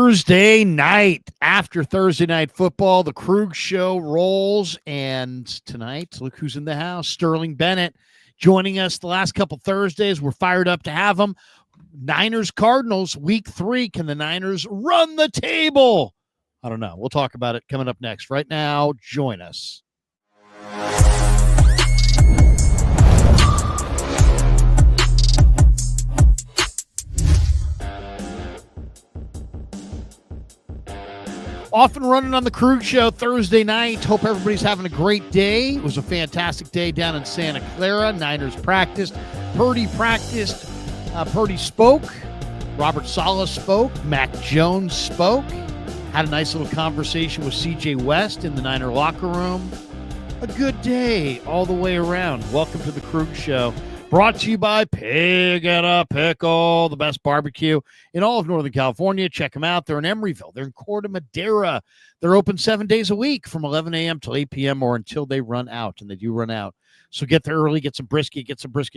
Thursday night, after Thursday Night Football, the Krug Show rolls, and tonight, look who's in the house. Sterling Bennett joining us the last couple Thursdays. We're fired up to have him. Niners Cardinals, week 3. Can the Niners run the table? I don't know. We'll talk about it coming up next. Right now, join us. Off and running on the Krug Show Thursday night. Hope everybody's having a great day. It was a fantastic day down in Santa Clara. Niners practiced. Purdy practiced. Purdy spoke. Robert Saleh spoke. Mac Jones spoke. Had a nice little conversation with CJ West in the Niner locker room. A good day all the way around. Welcome to the Krug Show. Brought to you by Pig and a Pickle, the best barbecue in all of Northern California. Check them out. They're in Emeryville. They're in Corte Madera. They're open 7 days a week from 11 a.m. till 8 p.m. or until they run out, and they do run out. So get there early, get some brisket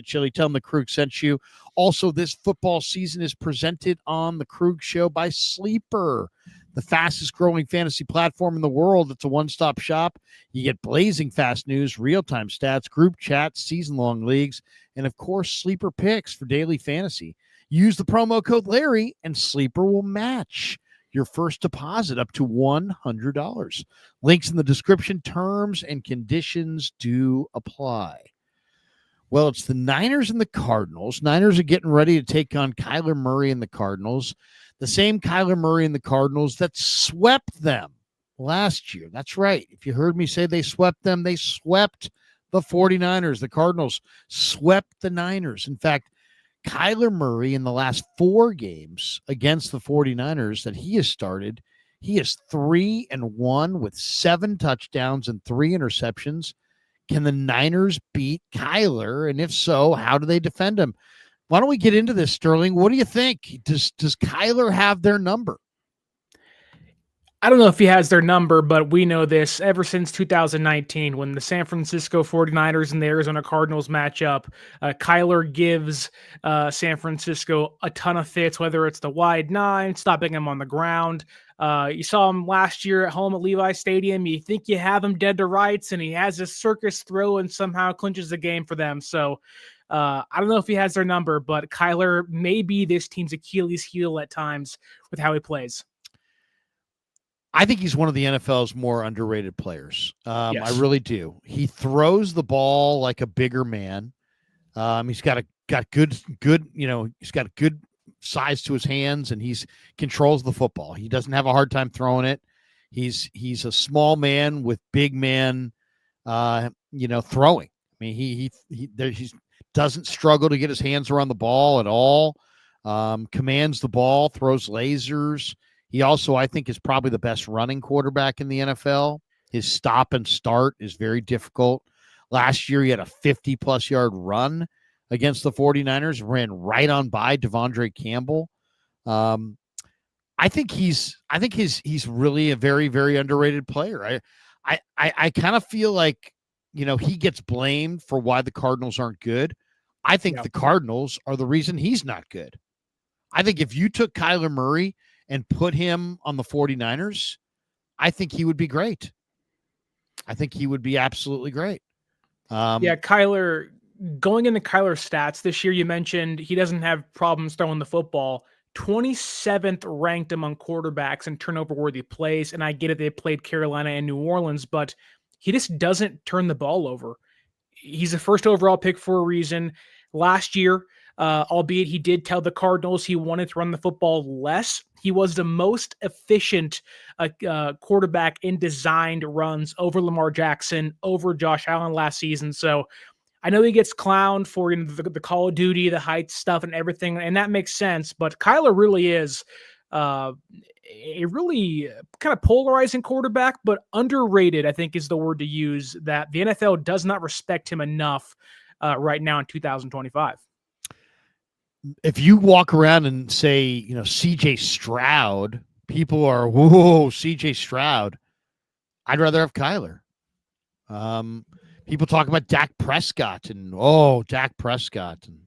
chili. Tell them the Krug sent you. Also, this football season is presented on the Krug Show by Sleeper, the fastest growing fantasy platform in the world. It's a one-stop shop. You get blazing fast news, real-time stats, group chats, season-long leagues, and of course, Sleeper picks for daily fantasy. Use the promo code Larry and Sleeper will match your first deposit up to $100. Links in the description. Terms and conditions do apply. Well, it's the Niners and the Cardinals. Niners are getting ready to take on Kyler Murray and the Cardinals. The same Kyler Murray and the Cardinals that swept them last year. That's right. If you heard me say they swept them, they swept the 49ers. The Cardinals swept the Niners. In fact, Kyler Murray in the last 4 games against the 49ers that he has started, he is 3-1 with 7 touchdowns and 3 interceptions. Can the Niners beat Kyler? And if so, how do they defend him? Why don't we get into this, Sterling? What do you think? Does Kyler have their number? I don't know if he has their number, but we know this ever since 2019 when the San Francisco 49ers and the Arizona Cardinals match up. Kyler gives San Francisco a ton of fits, whether it's the wide 9, stopping him on the ground. You saw him last year at home at Levi Stadium. You think you have him dead to rights, and he has this circus throw and somehow clinches the game for them. So I don't know if he has their number, but Kyler may be this team's Achilles heel at times with how he plays. I think he's one of the NFL's more underrated players. Yes. I really do. He throws the ball like a bigger man. He's got good, he's got good size to his hands, and he's controls the football. He doesn't have a hard time throwing it. He's a small man with big man, throwing. I mean, he doesn't struggle to get his hands around the ball at all. Commands the ball, throws lasers. He also, I think, is probably the best running quarterback in the NFL. His stop and start is very difficult. Last year, he had a 50-plus yard run against the 49ers, ran right on by Devondre Campbell. I think he's really a very, very underrated player. I kind of feel like, he gets blamed for why the Cardinals aren't good. I think the Cardinals are the reason he's not good. I think if you took Kyler Murray and put him on the 49ers, I think he would be great. I think he would be absolutely great. Kyler, going into Kyler's stats this year, you mentioned he doesn't have problems throwing the football. 27th ranked among quarterbacks in turnover-worthy plays, and I get it, they played Carolina and New Orleans, but he just doesn't turn the ball over. He's a first overall pick for a reason. Last year, albeit he did tell the Cardinals he wanted to run the football less, he was the most efficient quarterback in designed runs over Lamar Jackson, over Josh Allen last season. So I know he gets clowned for the Call of Duty, the height stuff and everything, and that makes sense. But Kyler really is a really kind of polarizing quarterback, but underrated, I think is the word to use, that the NFL does not respect him enough right now in 2025. If you walk around and say, CJ Stroud, people are, whoa, CJ Stroud. I'd rather have Kyler. People talk about Dak Prescott and, Dak Prescott. And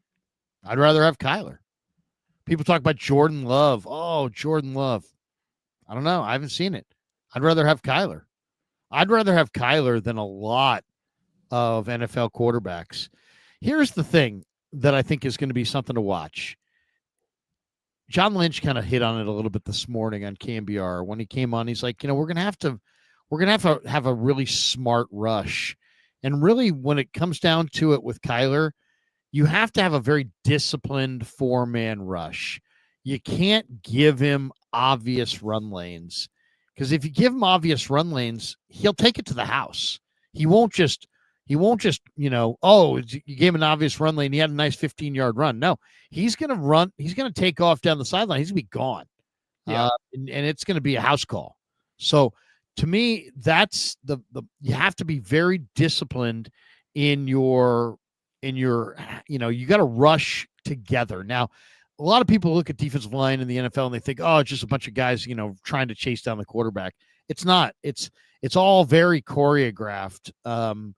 I'd rather have Kyler. People talk about Jordan Love. Oh, Jordan Love. I don't know. I haven't seen it. I'd rather have Kyler. I'd rather have Kyler than a lot of NFL quarterbacks. Here's the thing that I think is going to be something to watch. John Lynch kind of hit on it a little bit this morning on KMBR when he came on. He's like, we're going to have a really smart rush. And really, when it comes down to it with Kyler, you have to have a very disciplined 4-man rush. You can't give him obvious run lanes, because if you give him obvious run lanes, he'll take it to the house. He won't just, oh, you gave him an obvious run lane. He had a nice 15-yard run. No, he's going to run. He's going to take off down the sideline. He's going to be gone. Yeah. And it's going to be a house call. So to me, that's you have to be very disciplined in your, you got to rush together. Now, a lot of people look at defensive line in the NFL and they think, oh, it's just a bunch of guys, trying to chase down the quarterback. It's not. It's all very choreographed, and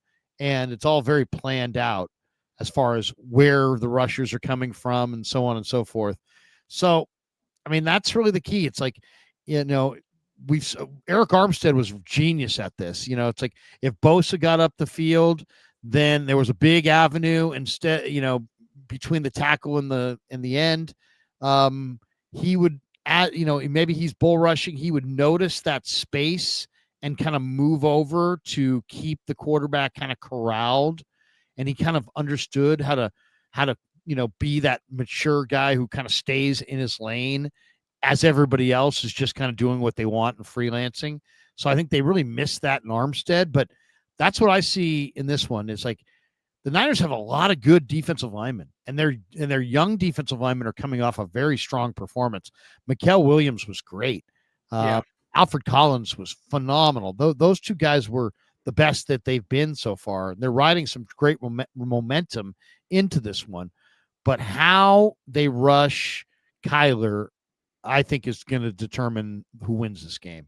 it's all very planned out as far as where the rushers are coming from and so on and so forth. So, I mean, that's really the key. It's like, Eric Armstead was genius at this. It's like if Bosa got up the field, then there was a big avenue instead, between the tackle and the end. He would maybe he's bull rushing. He would notice that space and kind of move over to keep the quarterback kind of corralled. And he kind of understood how to be that mature guy who kind of stays in his lane as everybody else is just kind of doing what they want and freelancing. So I think they really missed that in Armstead, but that's what I see in this one. It's like the Niners have a lot of good defensive linemen, and their young defensive linemen are coming off a very strong performance. Mikael Williams was great. Alfred Collins was phenomenal. Those two guys were the best that they've been so far. They're riding some great momentum into this one, but how they rush Kyler, I think, is going to determine who wins this game.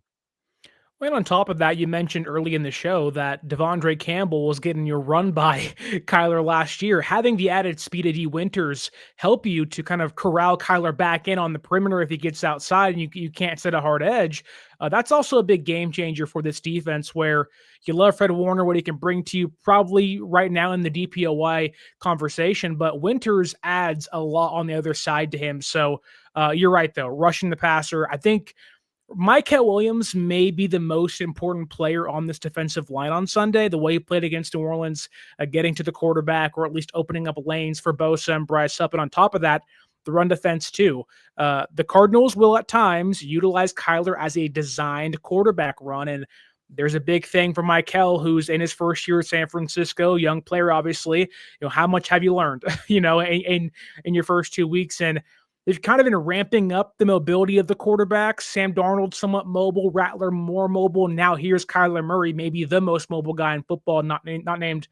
Well, on top of that, you mentioned early in the show that Devondre Campbell was getting your run by Kyler last year. Having the added speed of D. Winters help you to kind of corral Kyler back in on the perimeter if he gets outside and you can't set a hard edge. That's also a big game changer for this defense, where you love Fred Warner, what he can bring to you probably right now in the DPOY conversation, but Winters adds a lot on the other side to him. So you're right, though. Rushing the passer, I think Mikael Williams may be the most important player on this defensive line on Sunday. The way he played against New Orleans, getting to the quarterback, or at least opening up lanes for Bosa and Bryce Hupp. And on top of that, the run defense too. The Cardinals will at times utilize Kyler as a designed quarterback run. And there's a big thing for Mikael, who's in his first year at San Francisco, young player, obviously. How much have you learned, in your first 2 weeks? And they've kind of been ramping up the mobility of the quarterbacks. Sam Darnold, somewhat mobile, Rattler, more mobile. Now here's Kyler Murray, maybe the most mobile guy in football, not named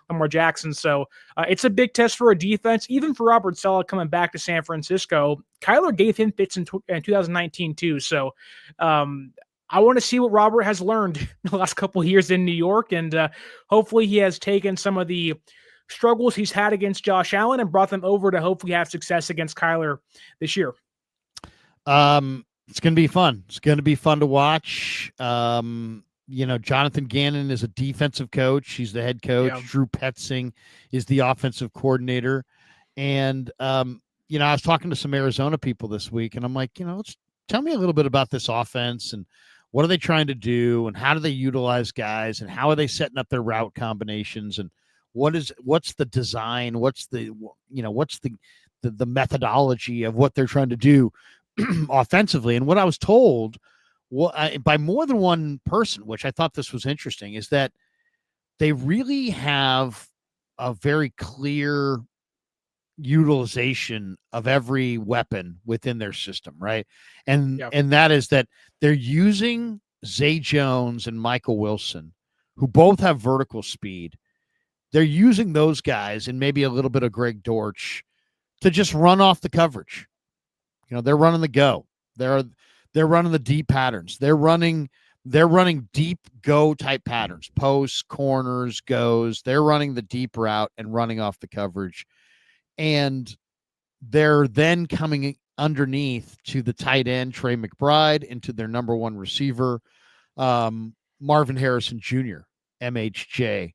Lamar Jackson. So it's a big test for a defense, even for Robert Saleh coming back to San Francisco. Kyler gave him fits in 2019 too. So I want to see what Robert has learned in the last couple of years in New York, and hopefully he has taken some of the struggles he's had against Josh Allen and brought them over to hopefully have success against Kyler this year. It's going to be fun. It's going to be fun to watch. Jonathan Gannon is a defensive coach. He's the head coach. Yeah. Drew Petzing is the offensive coordinator. And, I was talking to some Arizona people this week, and I'm like, let's tell me a little bit about this offense and what are they trying to do and how do they utilize guys and how are they setting up their route combinations and what's the design? What's the methodology of what they're trying to do offensively? And what I was told by more than one person, which I thought this was interesting, is that they really have a very clear utilization of every weapon within their system, right? And that is that they're using Zay Jones and Michael Wilson, who both have vertical speed. They're using those guys and maybe a little bit of Greg Dortch to just run off the coverage. They're running the go. They're running the deep patterns. They're running deep go type patterns, posts, corners, goes. They're running the deep route and running off the coverage. And they're then coming underneath to the tight end, Trey McBride, and to their number one receiver, Marvin Harrison Jr., MHJ.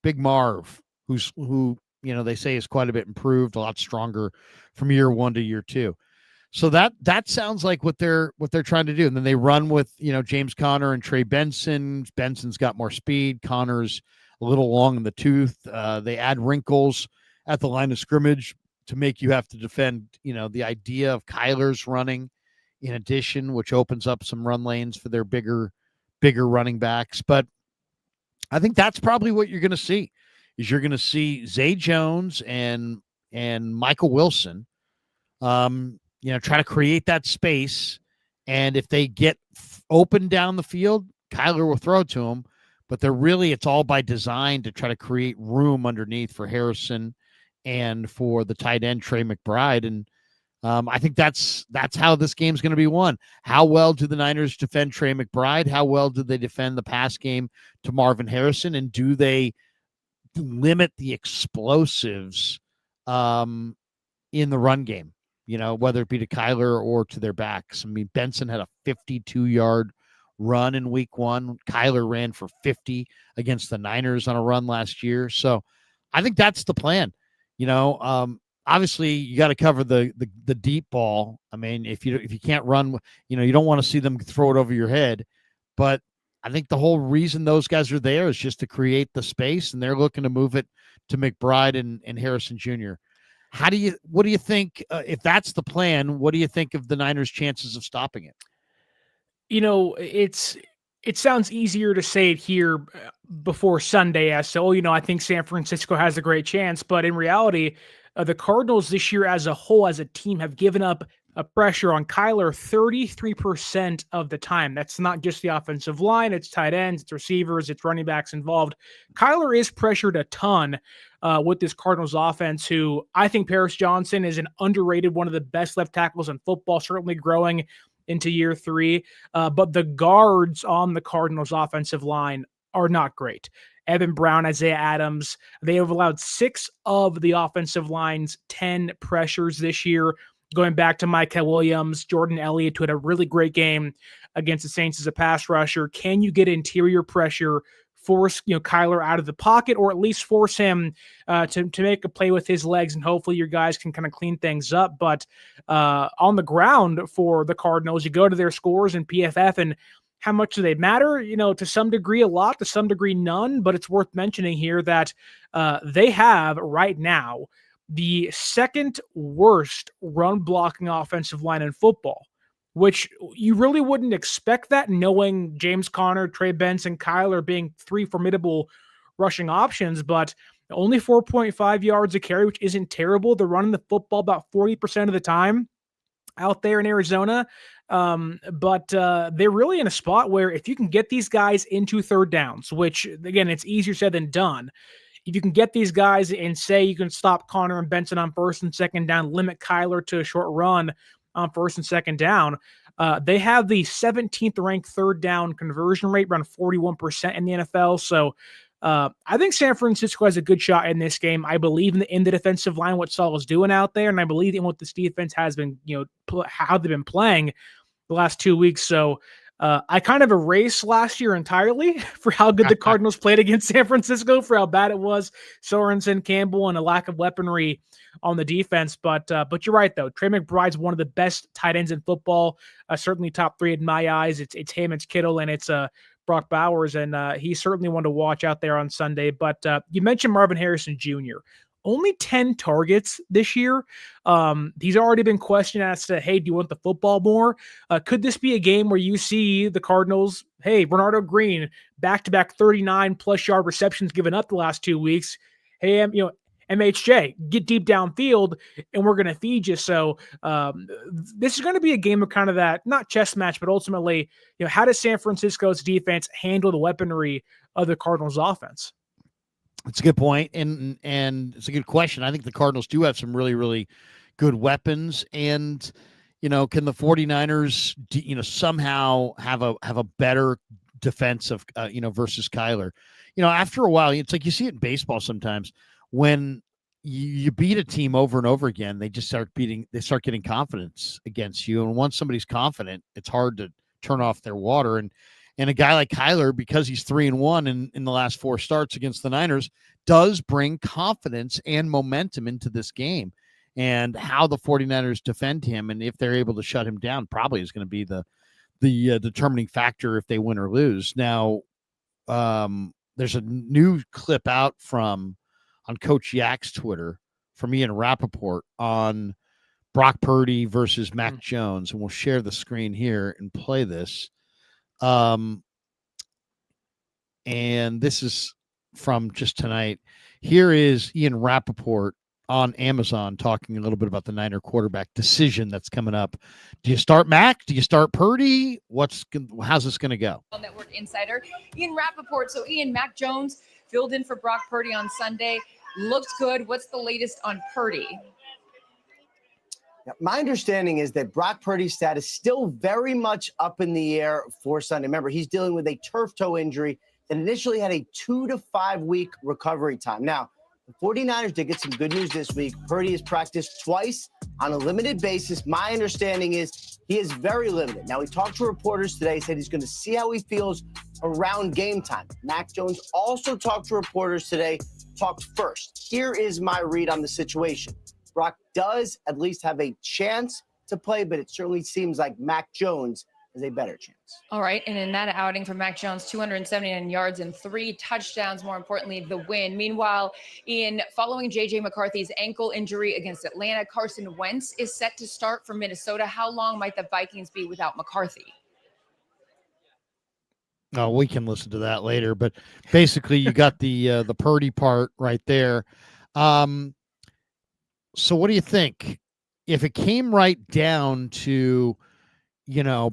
Big Marv, who they say is quite a bit improved, a lot stronger from year one to year two. So that sounds like what they're trying to do. And then they run with James Conner and Trey Benson. Benson's got more speed. Conner's a little long in the tooth. They add wrinkles at the line of scrimmage to make you have to defend. The idea of Kyler's running, in addition, which opens up some run lanes for their bigger running backs. But I think that's probably what you're going to see. Is you're going to see Zay Jones and Michael Wilson. Try to create that space. And if they get open down the field, Kyler will throw to them. But it's all by design to try to create room underneath for Harrison and for the tight end, Trey McBride. And I think that's how this game's going to be won. How well do the Niners defend Trey McBride? How well do they defend the pass game to Marvin Harrison? And do they limit the explosives in the run game? Whether it be to Kyler or to their backs. I mean, Benson had a 52-yard run in week one. Kyler ran for 50 against the Niners on a run last year. So I think that's the plan. Obviously you got to cover the deep ball. I mean, if you can't run, you don't want to see them throw it over your head. But I think the whole reason those guys are there is just to create the space, and they're looking to move it to McBride and Harrison Jr. What do you think, if that's the plan, what do you think of the Niners' chances of stopping it? It sounds easier to say it here before Sunday as so, I think San Francisco has a great chance. But in reality, the Cardinals this year as a whole, as a team, have given up a pressure on Kyler 33% of the time. That's not just the offensive line. It's tight ends, it's receivers, it's running backs involved. Kyler is pressured a ton with this Cardinals offense, who I think Paris Johnson is an underrated, one of the best left tackles in football, certainly growing into year three. But the guards on the Cardinals offensive line are not great. Evan Brown, Isaiah Adams, they have allowed 6 of the offensive line's 10 pressures this year, going back to Micah Williams, Jordan Elliott, who had a really great game against the Saints as a pass rusher. Can you get interior pressure, force Kyler out of the pocket, or at least force him to make a play with his legs, and hopefully your guys can kind of clean things up? But on the ground for the Cardinals, you go to their scores in PFF, and how much do they matter? To some degree, a lot, to some degree, none. But it's worth mentioning here that they have right now the second worst run blocking offensive line in football, which you really wouldn't expect that, knowing James Conner, Trey Benson, Kyler being 3 formidable rushing options, but only 4.5 yards a carry, which isn't terrible. They're running the football about 40% of the time out there in Arizona. But they're really in a spot where if you can get these guys into third downs, which again, it's easier said than done. If you can get these guys and say you can stop Conner and Benson on first and second down, limit Kyler to a short run on first and second down, they have the 17th ranked third down conversion rate, around 41% in the NFL. So I think San Francisco has a good shot in this game. I believe in the defensive line, what Saul is doing out there, and I believe in what this defense has been, how they've been playing the last 2 weeks. So I kind of erased last year entirely for how good the Cardinals played against San Francisco, for how bad it was. Sorensen, Campbell, and a lack of weaponry on the defense. But you're right, though. Trey McBride's one of the best tight ends in football, certainly top 3 in my eyes. It's him, it's Kittle, and it's Brock Bowers, and he's certainly one to watch out there on Sunday. But you mentioned Marvin Harrison Jr., only 10 targets this year. He's already been questioned as to, hey, do you want the football more? Could this be a game where you see the Cardinals, hey, Bernardo Green, back-to-back 39-plus yard receptions given up the last 2 weeks. Hey, MHJ, get deep downfield, and we're going to feed you. So this is going to be a game of kind of that, not chess match, but ultimately, how does San Francisco's defense handle the weaponry of the Cardinals' offense? It's a good point, and it's a good question. I think the Cardinals do have some really, really good weapons, and can the 49ers somehow have a better defensive versus Kyler? After a while, it's like you see it in baseball sometimes when you beat a team over and over again, they start getting confidence against you. And once somebody's confident, it's hard to turn off their water. And a guy like Kyler, because he's 3-1 in the last 4 starts against the Niners, does bring confidence and momentum into this game. And how the 49ers defend him, and if they're able to shut him down, probably is going to be the determining factor if they win or lose. Now, there's a new clip out on Coach Yak's Twitter from Ian Rappaport on Brock Purdy versus Mac Jones, and we'll share the screen here and play this. And this is from just tonight. Here is Ian Rappaport on Amazon talking a little bit about the Niner quarterback decision that's coming up. Do you start Mac? Do you start Purdy? How's this going to go? Network insider Ian Rappaport. So Ian, Mac Jones filled in for Brock Purdy on Sunday. Looked good. What's the latest on Purdy? Now, my understanding is that Brock Purdy's status is still very much up in the air for Sunday. Remember, he's dealing with a turf toe injury that initially had a 2 to 5 week recovery time. Now, the 49ers did get some good news this week. Purdy has practiced twice on a limited basis. My understanding is he is very limited. Now, he talked to reporters today, said he's going to see how he feels around game time. Mac Jones also talked to reporters today, talked first. Here is my read on the situation. Brock does at least have a chance to play, but it certainly seems like Mac Jones has a better chance. All right. And in that outing for Mac Jones, 279 yards and 3 touchdowns, more importantly, the win. Meanwhile, following J.J. McCarthy's ankle injury against Atlanta, Carson Wentz is set to start for Minnesota. How long might the Vikings be without McCarthy? Oh, we can listen to that later. But basically, you got the Purdy part right there. So what do you think? If it came right down to,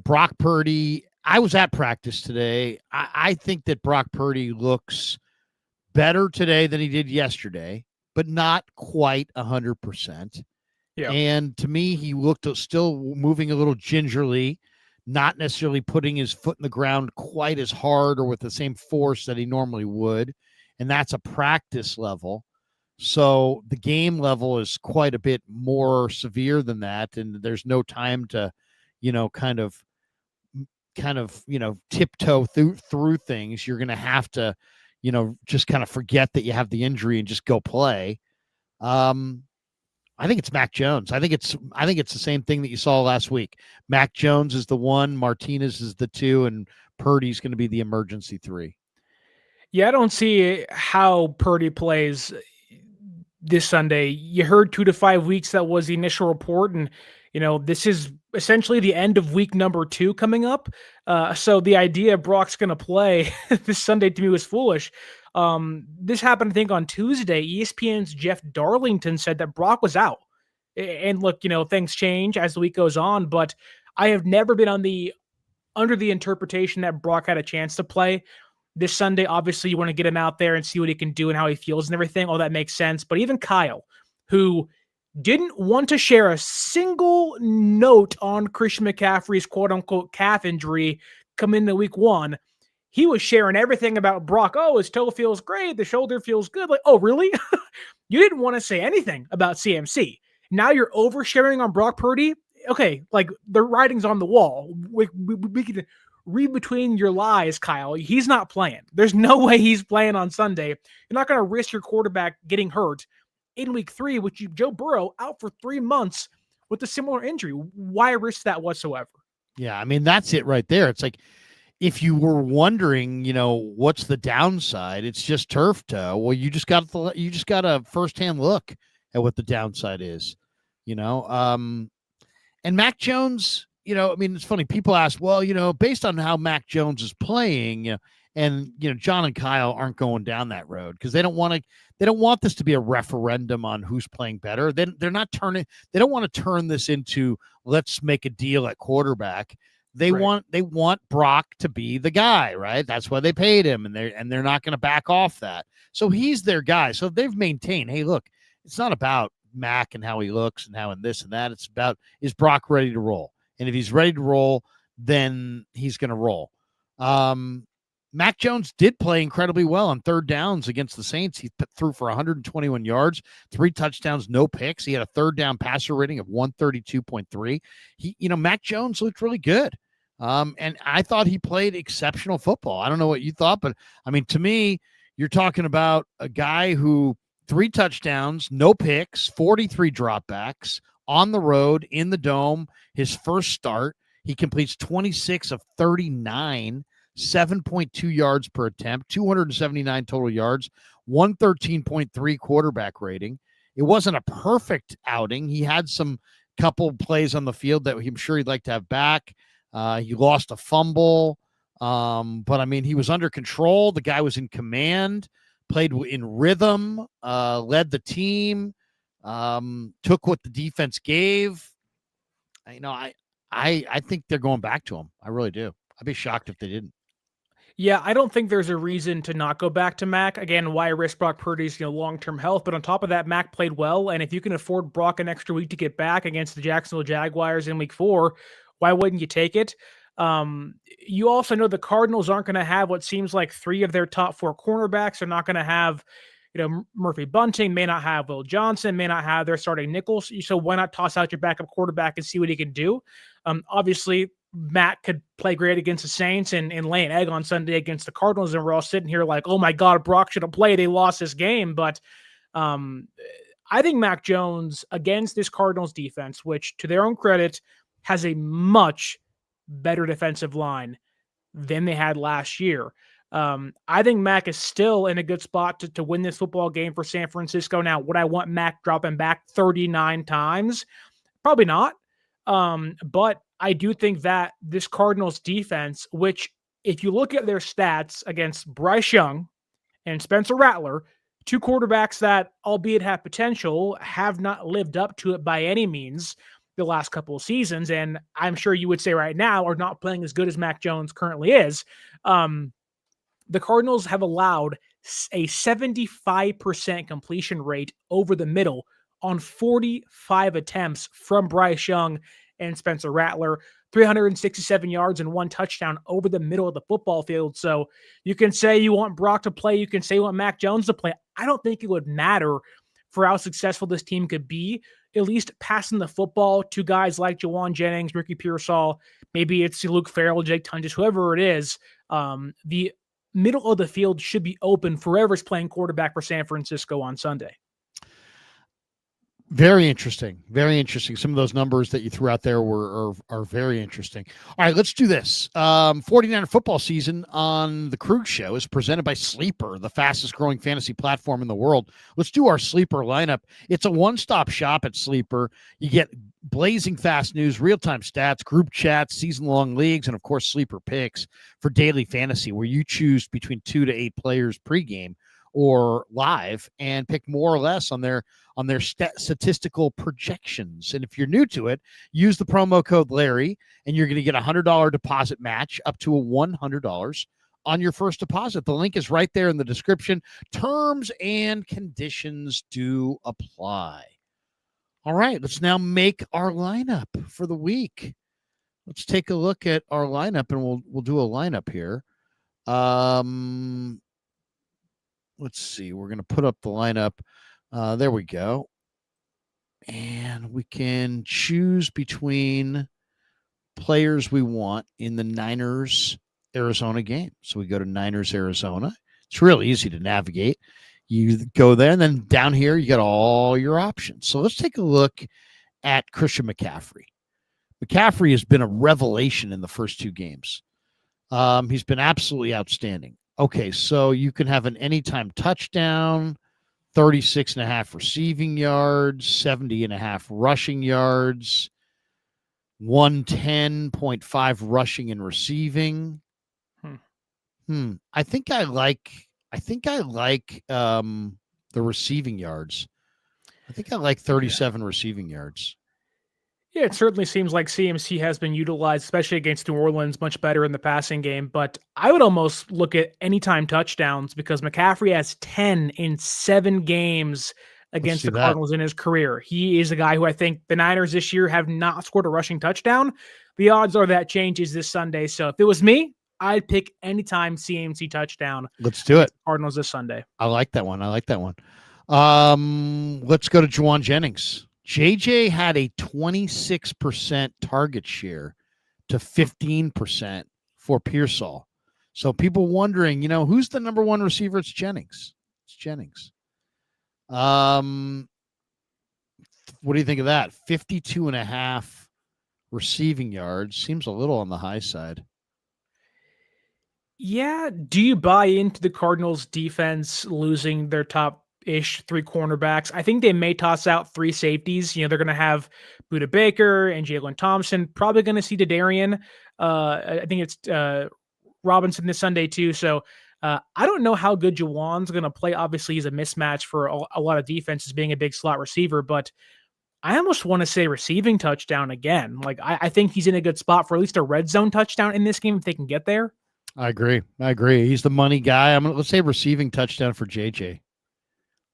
Brock Purdy, I was at practice today. I think that Brock Purdy looks better today than he did yesterday, but not quite 100%. Yeah. And to me, he looked still moving a little gingerly, not necessarily putting his foot in the ground quite as hard or with the same force that he normally would. And that's a practice level. So the game level is quite a bit more severe than that. And there's no time to, kind of, tiptoe through things. You're going to have to, just kind of forget that you have the injury and just go play. I think it's Mac Jones. I think it's the same thing that you saw last week. Mac Jones is the 1, Martinez is the 2, and Purdy's going to be the emergency 3. Yeah, I don't see how Purdy plays this Sunday. You heard 2 to 5 weeks. That was the initial report. And, this is essentially the end of week number 2 coming up. So the idea Brock's going to play this Sunday to me was foolish. This happened, I think, on Tuesday. ESPN's Jeff Darlington said that Brock was out. And look, things change as the week goes on, but I have never been under the interpretation that Brock had a chance to play this Sunday. Obviously, you want to get him out there and see what he can do and how he feels and everything. All that makes sense. But even Kyle, who didn't want to share a single note on Christian McCaffrey's quote-unquote calf injury come into week 1, he was sharing everything about Brock. Oh, his toe feels great. The shoulder feels good. Like, oh, really? You didn't want to say anything about CMC. Now you're oversharing on Brock Purdy. Okay, like the writing's on the wall. We can read between your lies, Kyle. He's not playing. There's no way he's playing on Sunday. You're not going to risk your quarterback getting hurt in week 3, which Joe Burrow out for 3 months with a similar injury. Why risk that whatsoever? Yeah, I mean, that's it right there. It's like, if you were wondering, what's the downside, it's just turf toe. Well, you just got a firsthand look at what the downside is, and Mac Jones, I mean, it's funny. People ask, well, based on how Mac Jones is playing, and John and Kyle aren't going down that road because they don't want this to be a referendum on who's playing better. They don't want to turn this into let's make a deal at quarterback. They want Brock to be the guy, right? That's why they paid him, and they're not going to back off that. So he's their guy. So they've maintained, hey, look, it's not about Mac and how he looks and how and this and that. It's about, is Brock ready to roll? And if he's ready to roll, then he's going to roll. Mac Jones did play incredibly well on third downs against the Saints. He threw for 121 yards, 3 touchdowns, no picks. He had a third down passer rating of 132.3. Mac Jones looked really good. And I thought he played exceptional football. I don't know what you thought, but I mean, to me, you're talking about a guy who 3 touchdowns, no picks, 43 dropbacks on the road in the dome. His first start, he completes 26 of 39, 7.2 yards per attempt, 279 total yards, 113.3 quarterback rating. It wasn't a perfect outing. He had some couple plays on the field that I'm sure he'd like to have back. He lost a fumble. But I mean, he was under control. The guy was in command, played in rhythm, led the team, took what the defense gave. I think they're going back to him. I really do. I'd be shocked if they didn't. Yeah, I don't think there's a reason to not go back to Mac. Again, why risk Brock Purdy's long-term health? But on top of that, Mac played well, and if you can afford Brock an extra week to get back against the Jacksonville Jaguars in Week 4, why wouldn't you take it? You also know the Cardinals aren't going to have what seems like 3 of their top 4 cornerbacks. They're not going to have, Murphy Bunting, may not have Will Johnson, may not have their starting nickels. So why not toss out your backup quarterback and see what he can do? Obviously, Matt could play great against the Saints and lay an egg on Sunday against the Cardinals, and we're all sitting here like, oh my God, Brock should have played. They lost this game. But I think Mac Jones against this Cardinals defense, which to their own credit has a much better defensive line than they had last year. I think Mac is still in a good spot to win this football game for San Francisco. Now, would I want Mac dropping back 39 times? Probably not. But I do think that this Cardinals defense, which if you look at their stats against Bryce Young and Spencer Rattler, 2 quarterbacks that, albeit have potential, have not lived up to it by any means the last couple of seasons. And I'm sure you would say right now are not playing as good as Mac Jones currently is. The Cardinals have allowed a 75% completion rate over the middle on 45 attempts from Bryce Young and Spencer Rattler, 367 yards and 1 touchdown over the middle of the football field. So you can say you want Brock to play. You can say you want Mac Jones to play. I don't think it would matter for how successful this team could be, at least passing the football to guys like Jawan Jennings, Ricky Pearsall. Maybe it's Luke Farrell, Jake Tunges, whoever it is. The middle of the field should be open for whoever's playing quarterback for San Francisco on Sunday. Very interesting. Very interesting. Some of those numbers that you threw out there are very interesting. All right, let's do this. 49er football season on the Krug Show is presented by Sleeper, the fastest growing fantasy platform in the world. Let's do our Sleeper lineup. It's a one-stop shop at Sleeper. You get blazing fast news, real-time stats, group chats, season-long leagues, and of course Sleeper picks for daily fantasy, where you choose between 2 to 8 players pregame or live and pick more or less on their statistical projections. And if you're new to it, use the promo code Larry and you're going to get a $100 deposit match up to $100 on your first deposit. The link is right there in the description. Terms and conditions do apply. All right, let's now make our lineup for the week. Let's take a look at our lineup, and we'll do a lineup here. Let's see. We're going to put up the lineup. There we go. And we can choose between players we want in the Niners-Arizona game. So we go to Niners-Arizona. It's really easy to navigate. You go there, and then down here, you got all your options. So let's take a look at Christian McCaffrey. McCaffrey has been a revelation in the first 2 games. He's been absolutely outstanding. Okay, so you can have an anytime touchdown, 36.5 receiving yards, 70.5 rushing yards, 110.5 rushing and receiving. I think I like the receiving yards. I think I like 37 receiving yards. Yeah, it certainly seems like CMC has been utilized, especially against New Orleans, much better in the passing game. But I would almost look at anytime touchdowns because McCaffrey has 10 in 7 games against the Cardinals in his career. He is a guy who I think the Niners this year have not scored a rushing touchdown. The odds are that changes this Sunday. So if it was me, I'd pick anytime CMC touchdown. Let's do it. Cardinals this Sunday. I like that one. Let's go to Juwan Jennings. JJ had a 26% target share to 15% for Pearsall. So people wondering, who's the number one receiver? It's Jennings. What do you think of that? 52.5 receiving yards. Seems a little on the high side. Yeah. Do you buy into the Cardinals defense losing their top-ish 3 cornerbacks? I think they may toss out 3 safeties. They're going to have Budda Baker and Jalen Thompson. Probably going to see D'Adarian. I think it's Robinson this Sunday too. So I don't know how good Juwan's going to play. Obviously, he's a mismatch for a lot of defenses being a big slot receiver, but I almost want to say receiving touchdown again. Like I think he's in a good spot for at least a red zone touchdown in this game if they can get there. I agree. He's the money guy. Let's say receiving touchdown for JJ.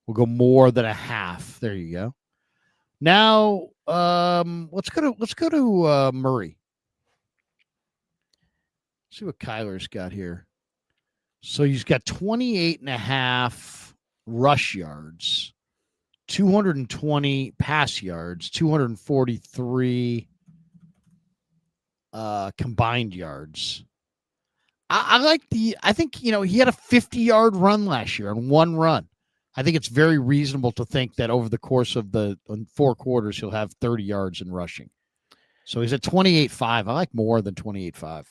We'll go more than a half. There you go. Now, let's go to Murray. See what Kyler's got here. So he's got 28.5 rush yards, 220 pass yards, 243 combined yards. I think, he had a 50-yard run last year on one run. I think it's very reasonable to think that over the course of the 4 quarters, he'll have 30 yards in rushing. So he's at 28.5. I like more than 28.5.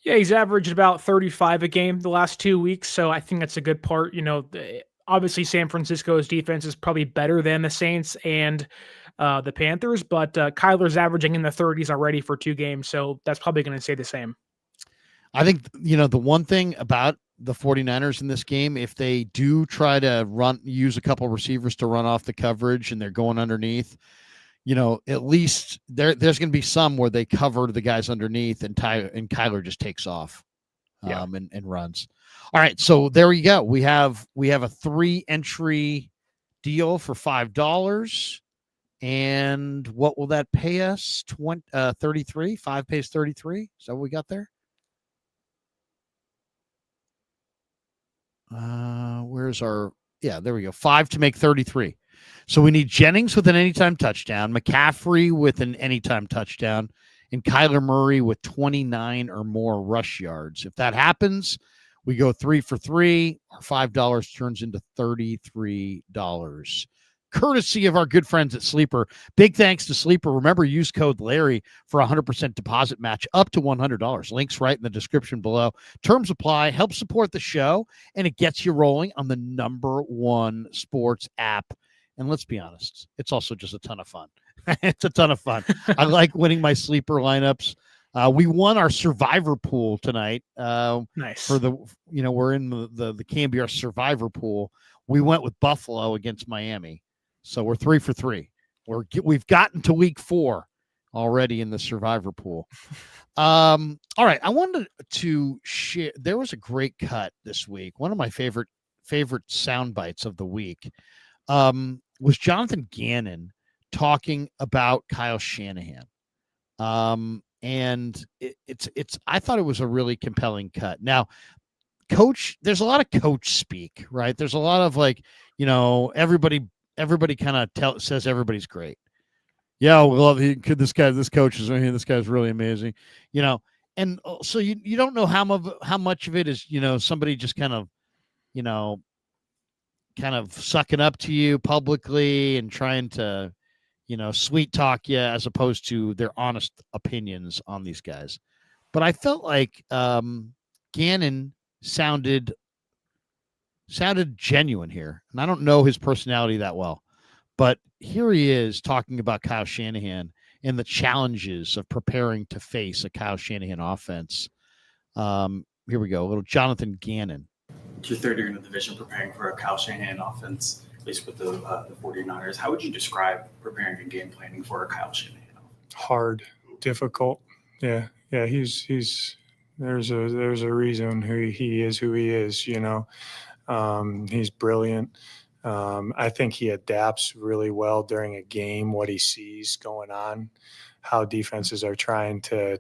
Yeah, he's averaged about 35 a game the last 2 weeks. So I think that's a good part. Obviously San Francisco's defense is probably better than the Saints and the Panthers, but Kyler's averaging in the 30s already for 2 games. So that's probably going to stay the same. I think, the one thing about the 49ers in this game, if they do try to use a couple receivers to run off the coverage and they're going underneath, at least there's going to be some where they cover the guys underneath and Kyler just takes off and runs. All right. So there we go. We have a 3-entry deal for $5. And what will that pay us? 33. 5 pays 33. Is that what we got there? There we go. 5 to make 33. So we need Jennings with an anytime touchdown, McCaffrey with an anytime touchdown, and Kyler Murray with 29 or more rush yards. If that happens, we go 3 for 3. Our $5 turns into $33. Courtesy of our good friends at Sleeper. Big thanks to Sleeper. Remember, use code Larry for 100% deposit match up to $100. Links right in the description below. Terms apply. Help support the show, and it gets you rolling on the #1 sports app. And let's be honest, it's also just a ton of fun. It's a ton of fun. I like winning my Sleeper lineups. We won our Survivor pool tonight. Nice. For we're in the Cambiar Survivor pool. We went with Buffalo against Miami. So we're 3 for 3. We've gotten to week 4 already in the Survivor pool. All right. I wanted to share. There was a great cut this week. One of my favorite sound bites of the week was Jonathan Gannon talking about Kyle Shanahan. And it's I thought it was a really compelling cut. Now, there's a lot of coach speak, right? There's a lot of everybody kind of says everybody's great. Yeah, we love this guy. This coach is right here. This guy's really amazing. And so you don't know how much of it is somebody just kind of sucking up to you publicly and trying to sweet talk you as opposed to their honest opinions on these guys. But I felt like Gannon sounded genuine here. And I don't know his personality that well, but here he is talking about Kyle Shanahan and the challenges of preparing to face a Kyle Shanahan offense. Here we go. A little Jonathan Gannon. It's your 3rd year in the division preparing for a Kyle Shanahan offense, at least with the 49ers. How would you describe preparing and game planning for a Kyle Shanahan offense? Hard, difficult. Yeah. He's there's a reason he is who he is. He's brilliant. I think he adapts really well during a game, what he sees going on. how defenses are trying to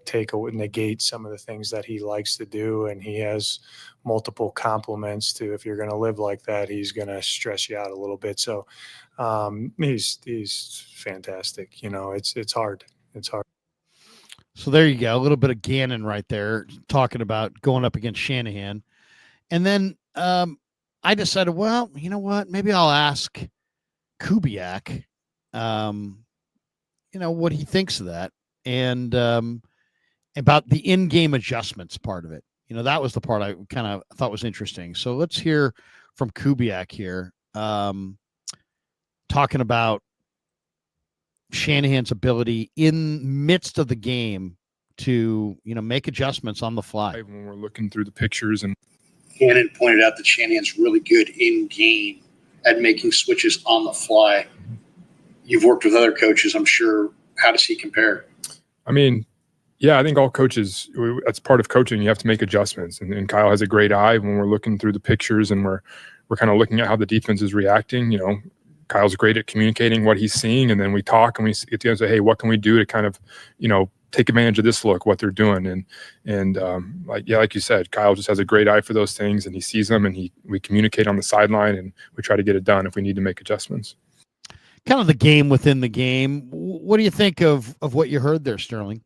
negate some of the things that he likes to do. And he has multiple compliments to, if you're going to live like that, he's going to stress you out a little bit. So he's fantastic. It's hard. It's hard. So there you go. A little bit of Gannon right there talking about going up against Shanahan. And then I decided, well, you know what? Maybe I'll ask Kubiak, what he thinks of that and about the in-game adjustments part of it. That was the part I kind of thought was interesting. So let's hear from Kubiak here, talking about Shanahan's ability in midst of the game to, make adjustments on the fly. When we're looking through the pictures, and Gannon pointed out that Shanahan's really good in game at making switches on the fly. You've worked with other coaches, I'm sure. How does he compare? I mean, yeah, I think all coaches, that's part of coaching. You have to make adjustments. And Kyle has a great eye when we're looking through the pictures and we're kind of looking at how the defense is reacting. Kyle's great at communicating what he's seeing, and then we talk and we get together and say, hey, what can we do to kind of, take advantage of this look, what they're doing. And like you said, Kyle just has a great eye for those things, and he sees them, and we communicate on the sideline, and we try to get it done if we need to make adjustments. Kind of the game within the game. What do you think of what you heard there, Sterling?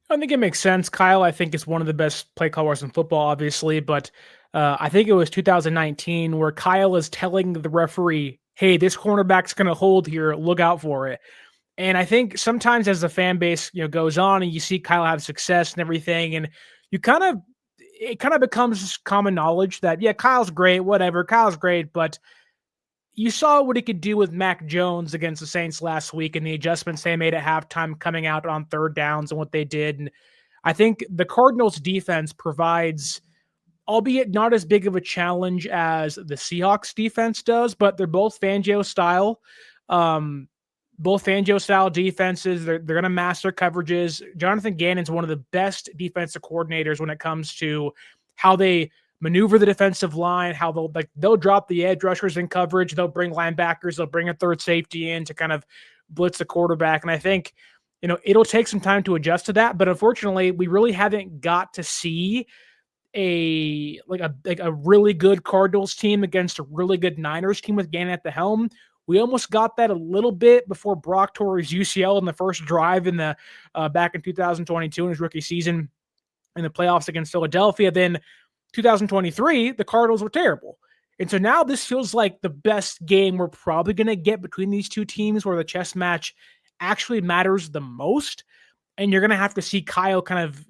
I think it makes sense. Kyle, I think, is one of the best play callers in football, obviously, but I think it was 2019 where Kyle is telling the referee, hey, this cornerback's going to hold here, look out for it. And I think sometimes as the fan base, goes on and you see Kyle have success and everything, and it kind of becomes common knowledge that, yeah, Kyle's great, whatever, Kyle's great, but you saw what he could do with Mac Jones against the Saints last week and the adjustments they made at halftime coming out on third downs and what they did. And I think the Cardinals defense provides, albeit not as big of a challenge as the Seahawks defense does, but they're both Fangio style. Both Fangio style defenses. They're going to master coverages. Jonathan Gannon's one of the best defensive coordinators when it comes to how they maneuver the defensive line, how they'll drop the edge rushers in coverage. They'll bring linebackers. They'll bring a third safety in to kind of blitz the quarterback. And I think, it'll take some time to adjust to that. But unfortunately, we really haven't got to see a really good Cardinals team against a really good Niners team with Gannon at the helm. We almost got that a little bit before Brock tore his UCL in the first drive in the back in 2022 in his rookie season in the playoffs against Philadelphia. Then 2023, the Cardinals were terrible. And so now this feels like the best game we're probably going to get between these two teams where the chess match actually matters the most. And you're going to have to see Kyle kind of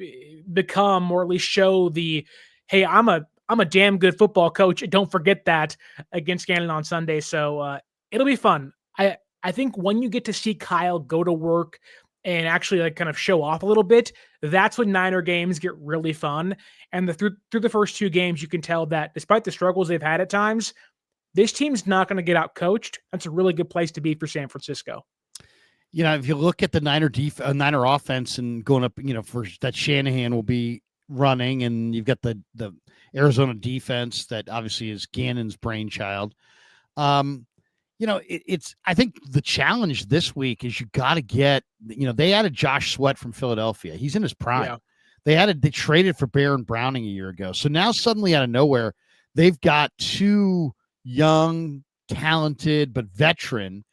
become, or at least show the, hey, I'm a damn good football coach. Don't forget that against Gannon on Sunday. So it'll be fun. I think when you get to see Kyle go to work and actually kind of show off a little bit, that's when Niner games get really fun. And through the first two games, you can tell that despite the struggles they've had at times, this team's not going to get out coached. That's a really good place to be for San Francisco. If you look at the Niner offense and going up, for that Shanahan will be running, and you've got the Arizona defense that obviously is Gannon's brainchild. I think the challenge this week is you got to get, they added Josh Sweat from Philadelphia. He's in his prime. Yeah. They traded for Baron Browning a year ago. So now suddenly out of nowhere, they've got two young, talented, but veteran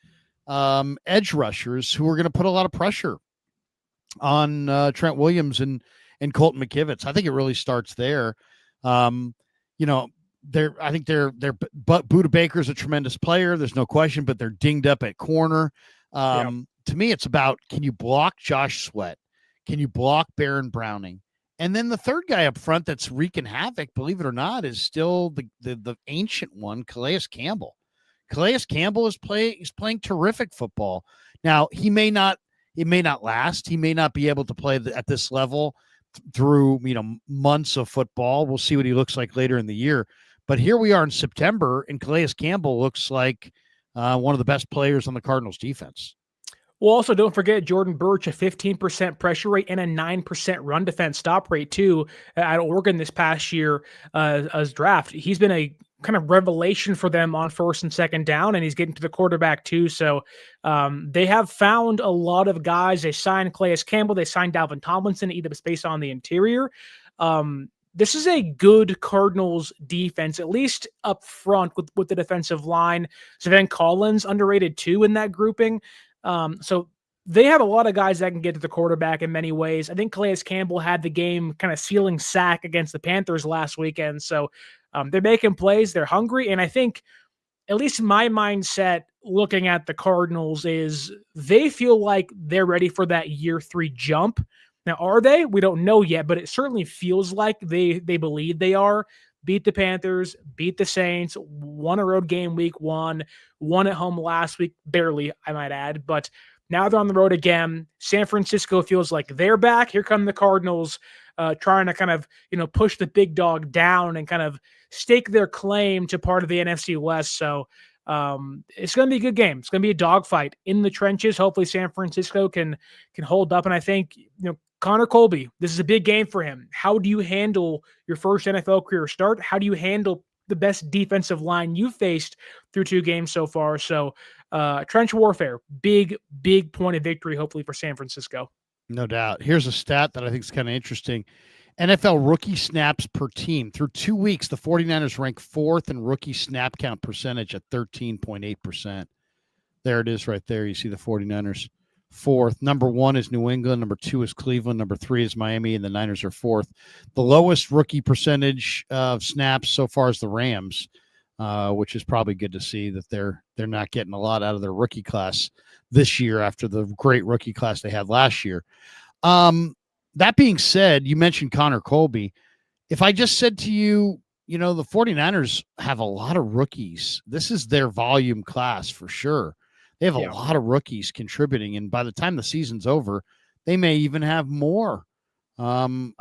edge rushers who are going to put a lot of pressure on Trent Williams and Colton McKivitz. I think it really starts there. I think Buda Baker's a tremendous player. There's no question, but they're dinged up at corner. To me, it's about, can you block Josh Sweat? Can you block Baron Browning? And then the third guy up front that's wreaking havoc, believe it or not, is still the ancient one, Calais Campbell. Calais Campbell is playing terrific football. Now, it may not last. He may not be able to play at this level through months of football. We'll see what he looks like later in the year. But here we are in September, and Calais Campbell looks like one of the best players on the Cardinals defense. Well, also don't forget Jordan Birch, a 15% pressure rate and a 9% run defense stop rate too at Oregon this past year as draft. He's been a kind of revelation for them on first and second down, and he's getting to the quarterback too. So they have found a lot of guys. They signed Calais Campbell. They signed Dalvin Tomlinson to eat up space on the interior. This is a good Cardinals defense, at least up front with the defensive line. Savon Collins, underrated too in that grouping. So they have a lot of guys that can get to the quarterback in many ways. I think Calais Campbell had the game kind of sealing sack against the Panthers last weekend. So they're making plays. They're hungry. And I think, at least my mindset looking at the Cardinals, is they feel like they're ready for that year 3 jump. Now, are they? We don't know yet, but it certainly feels like they believe they are. Beat the Panthers, beat the Saints, won a road game week 1, won at home last week, barely, I might add. But now they're on the road again. San Francisco feels like they're back. Here come the Cardinals trying to kind of, push the big dog down and kind of stake their claim to part of the NFC West. So it's going to be a good game. It's going to be a dogfight in the trenches. Hopefully San Francisco can hold up. And I think, Connor Colby, this is a big game for him. How do you handle your first NFL career start? How do you handle the best defensive line you've faced through 2 games so far? So trench warfare, big point of victory, hopefully, for San Francisco. No doubt. Here's a stat that I think is kind of interesting. NFL rookie snaps per team. Through 2 weeks, the 49ers rank 4th in rookie snap count percentage at 13.8%. There it is right there. You see the 49ers 4th. Number 1 is New England. Number 2 is Cleveland. Number 3 is Miami, and the Niners are 4th. The lowest rookie percentage of snaps so far is the Rams, which is probably good to see that they're not getting a lot out of their rookie class this year after the great rookie class they had last year. That being said, you mentioned Connor Colby. If I just said to you, the 49ers have a lot of rookies. This is their volume class for sure. They have a lot of rookies contributing, and by the time the season's over, they may even have more. On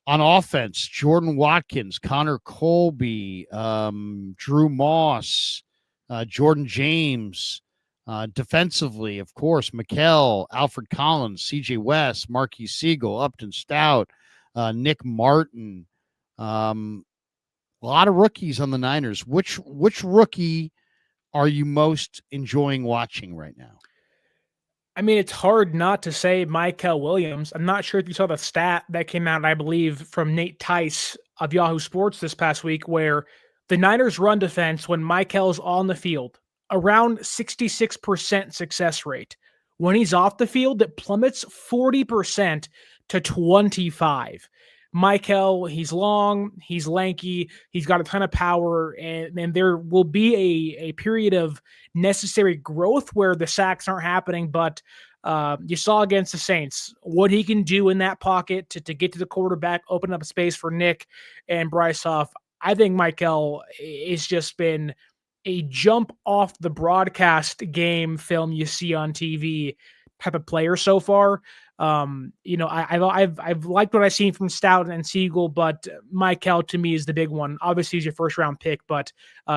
offense, Jordan Watkins, Connor Colby, Drew Moss, Jordan James. Defensively, of course, Mikel, Alfred Collins, CJ West, Marquis Siegel, Upton Stout, Nick Martin. A lot of rookies on the Niners. Which rookie are you most enjoying watching right now? It's hard not to say Michael Williams. I'm not sure if you saw the stat that came out, I believe, from Nate Tice of Yahoo Sports this past week, where the Niners run defense, when Michael's on the field, around 66% success rate. When he's off the field, it plummets 40% to 25%. Michael, he's long, he's lanky, he's got a ton of power, and there will be a period of necessary growth where the sacks aren't happening, but you saw against the Saints what he can do in that pocket to get to the quarterback, open up space for Nick and Bryce Huff. I think Michael has just been a jump off the broadcast game film you see on TV type of player so far. I've liked what I've seen from Stout and Siegel, but Michael to me is the big one. Obviously he's your first round pick, but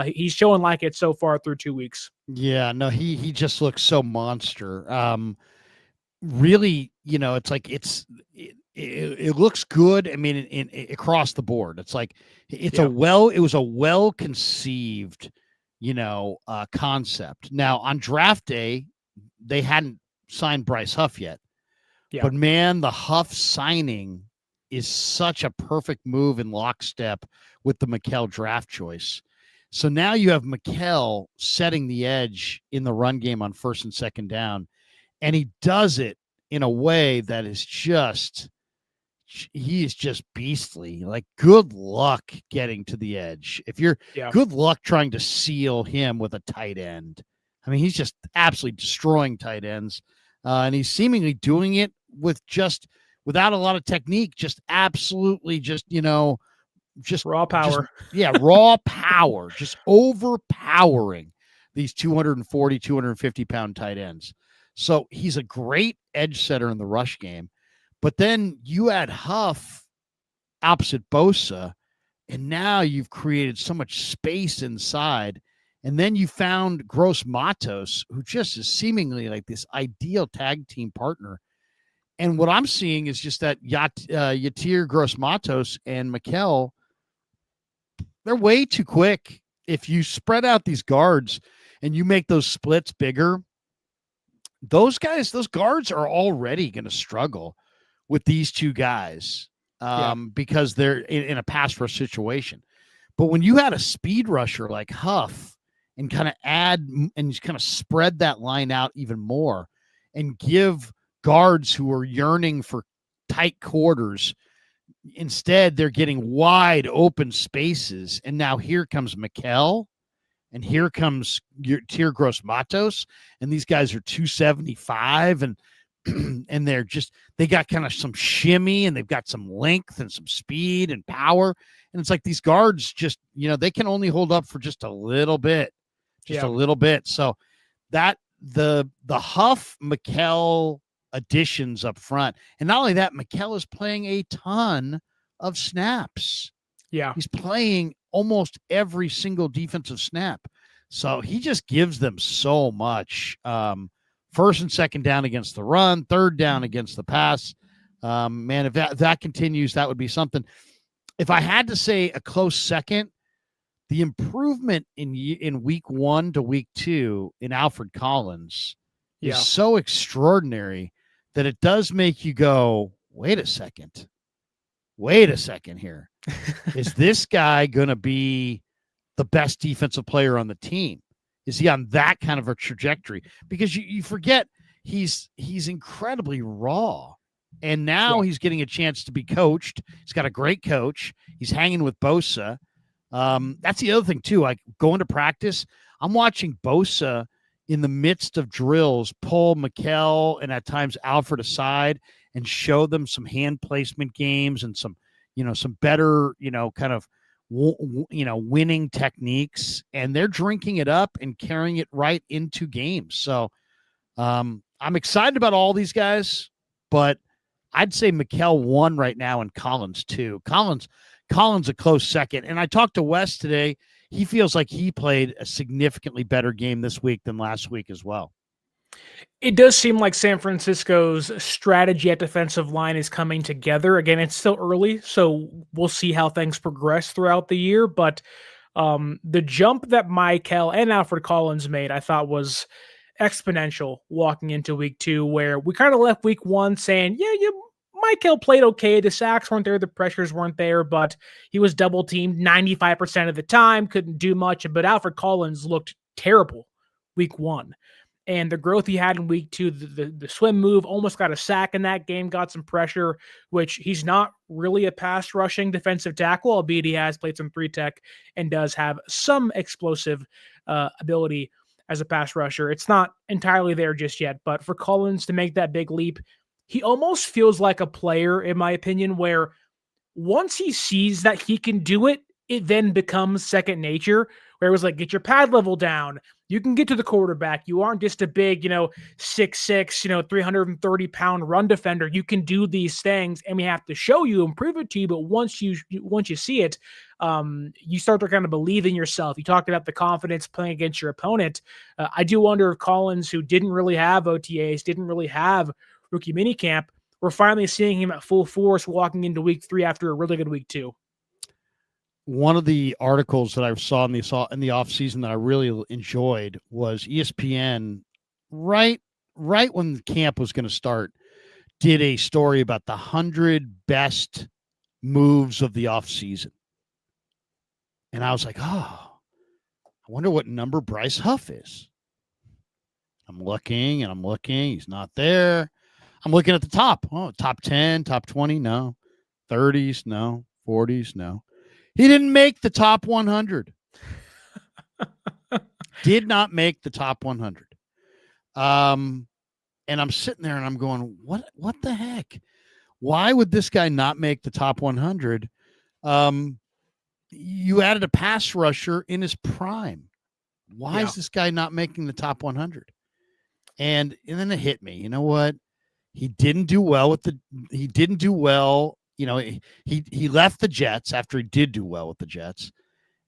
he's showing like it so far through 2 weeks. Yeah, no, he just looks so monster. Really, it's like it looks good. Across the board, it's like it was a well conceived, concept. Now on draft day, they hadn't signed Bryce Huff yet. Yeah. But man, the Huff signing is such a perfect move in lockstep with the Mikel draft choice. So now you have Mikel setting the edge in the run game on first and second down, and he does it in a way that is he is just beastly. Like, good luck getting to the edge. Good luck trying to seal him with a tight end. He's just absolutely destroying tight ends. And he's seemingly doing it without a lot of technique, just absolutely just raw power. Raw power, just overpowering these 240, 250 pound tight ends. So he's a great edge setter in the rush game. But then you add Huff opposite Bosa, and now you've created so much space inside. And then you found Gross Matos, who just is seemingly like this ideal tag team partner. And what I'm seeing is just that Yatir Gross Matos and Mikel, they're way too quick. if you spread out these guards and you make those splits bigger, those guards are already going to struggle with these two guys because they're in a pass rush situation. But when you had a speed rusher like Huff and kind of add and kind of spread that line out even more and give guards who are yearning for tight quarters, instead they're getting wide open spaces. And now here comes Mikel and here comes your Tier Gross Matos, and these guys are 275 and they got kind of some shimmy and they've got some length and some speed and power. And it's like these guards just, they can only hold up for just a little bit, a little bit. So that the Huff Mikel additions up front. And not only that, Mikel is playing a ton of snaps. Yeah. He's playing almost every single defensive snap. So he just gives them so much. First and second down against the run, third down against the pass. Man, if that continues, that would be something. If I had to say a close second, the improvement in week 1 to week 2 in Alfred Collins is so extraordinary that it does make you go, wait a second here. Is this guy going to be the best defensive player on the team? Is he on that kind of a trajectory? Because you forget he's incredibly raw. And now he's getting a chance to be coached. He's got a great coach. He's hanging with Bosa. That's the other thing, too. Like going to practice, I'm watching Bosa in the midst of drills pull Mikel and at times Alfred aside and show them some hand placement games and some better, kind of winning techniques, and they're drinking it up and carrying it right into games. So I'm excited about all these guys, but I'd say Mikel 1 right now and Collins 2. Collins a close second. And I talked to Wes today. He feels like he played a significantly better game this week than last week as well. It does seem like San Francisco's strategy at defensive line is coming together. Again, it's still early, so we'll see how things progress throughout the year. But the jump that Mikel and Alfred Collins made, I thought was exponential walking into week 2, where we kind of left week 1 saying, Mikel played okay. The sacks weren't there. The pressures weren't there, but he was double teamed 95% of the time, couldn't do much. But Alfred Collins looked terrible week 1. And the growth he had in week 2, the swim move, almost got a sack in that game, got some pressure, which he's not really a pass rushing defensive tackle, albeit he has played some 3-tech and does have some explosive ability as a pass rusher. It's not entirely there just yet, but for Collins to make that big leap, he almost feels like a player, in my opinion, where once he sees that he can do it, it then becomes second nature, where it was like, get your pad level down. You can get to the quarterback. You aren't just a big, 6'6", 330-pound run defender. You can do these things, and we have to show you and prove it to you. But once you see it, you start to kind of believe in yourself. You talked about the confidence playing against your opponent. I do wonder if Collins, who didn't really have OTAs, didn't really have rookie minicamp, we're finally seeing him at full force walking into week 3 after a really good week 2. One of the articles that I saw in the offseason that I really enjoyed was ESPN, right when the camp was going to start, did a story about the 100 best moves of the offseason. And I was like, I wonder what number Bryce Huff is. I'm looking. He's not there. I'm looking at the top. Oh, top 10, top 20, no. 30s, no. 40s, no. He didn't make the top 100. Did not make the top 100. And I'm sitting there and I'm going, what the heck? Why would this guy not make the top 100? You added a pass rusher in his prime. Why is this guy not making the top 100? And then it hit me. You know what? He didn't do well. He left the Jets after he did do well with the Jets.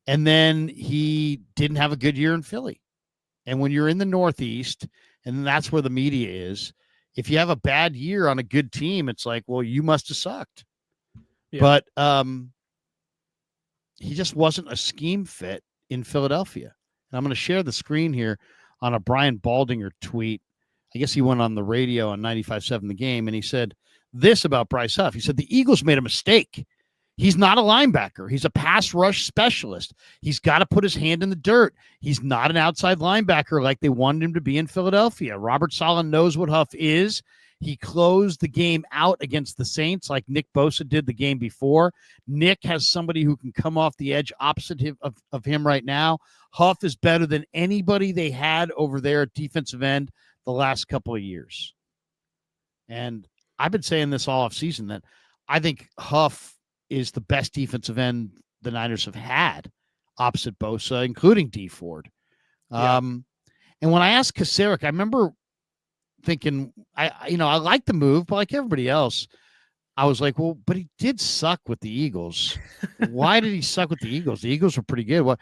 And then he didn't have a good year in Philly. And when you're in the Northeast, and that's where the media is, if you have a bad year on a good team, it's like, well, you must have sucked. Yeah. But he just wasn't a scheme fit in Philadelphia. And I'm going to share the screen here on a Brian Baldinger tweet. I guess he went on the radio on 95.7 The Game, and he said this about Bryce Huff. He said the Eagles made a mistake. He's not a linebacker. He's a pass rush specialist. He's got to put his hand in the dirt. He's not an outside linebacker like they wanted him to be in Philadelphia. Robert Saleh knows what Huff is. He closed the game out against the Saints like Nick Bosa did the game before. Nick has somebody who can come off the edge opposite of him right now. Huff is better than anybody they had over there at defensive end the last couple of years. And I've been saying this all offseason that I think Huff is the best defensive end the Niners have had opposite Bosa, including D Ford. Yeah. And when I asked Kasarik, I remember thinking, I like the move, but like everybody else, I was like, well, but he did suck with the Eagles. Why did he suck with the Eagles? The Eagles were pretty good.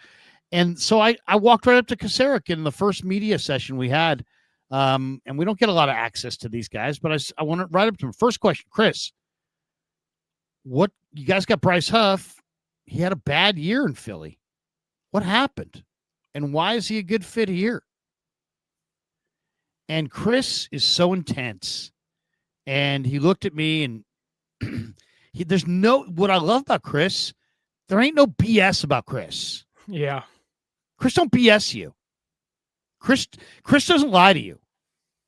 And so I walked right up to Kasarik in the first media session we had. And we don't get a lot of access to these guys, but I went right up to him. First question, Chris, what you guys got Bryce Huff? He had a bad year in Philly. What happened? And why is he a good fit here? And Chris is so intense. And he looked at me and what I love about Chris, there ain't no BS about Chris. Yeah. Chris don't BS you. Chris doesn't lie to you.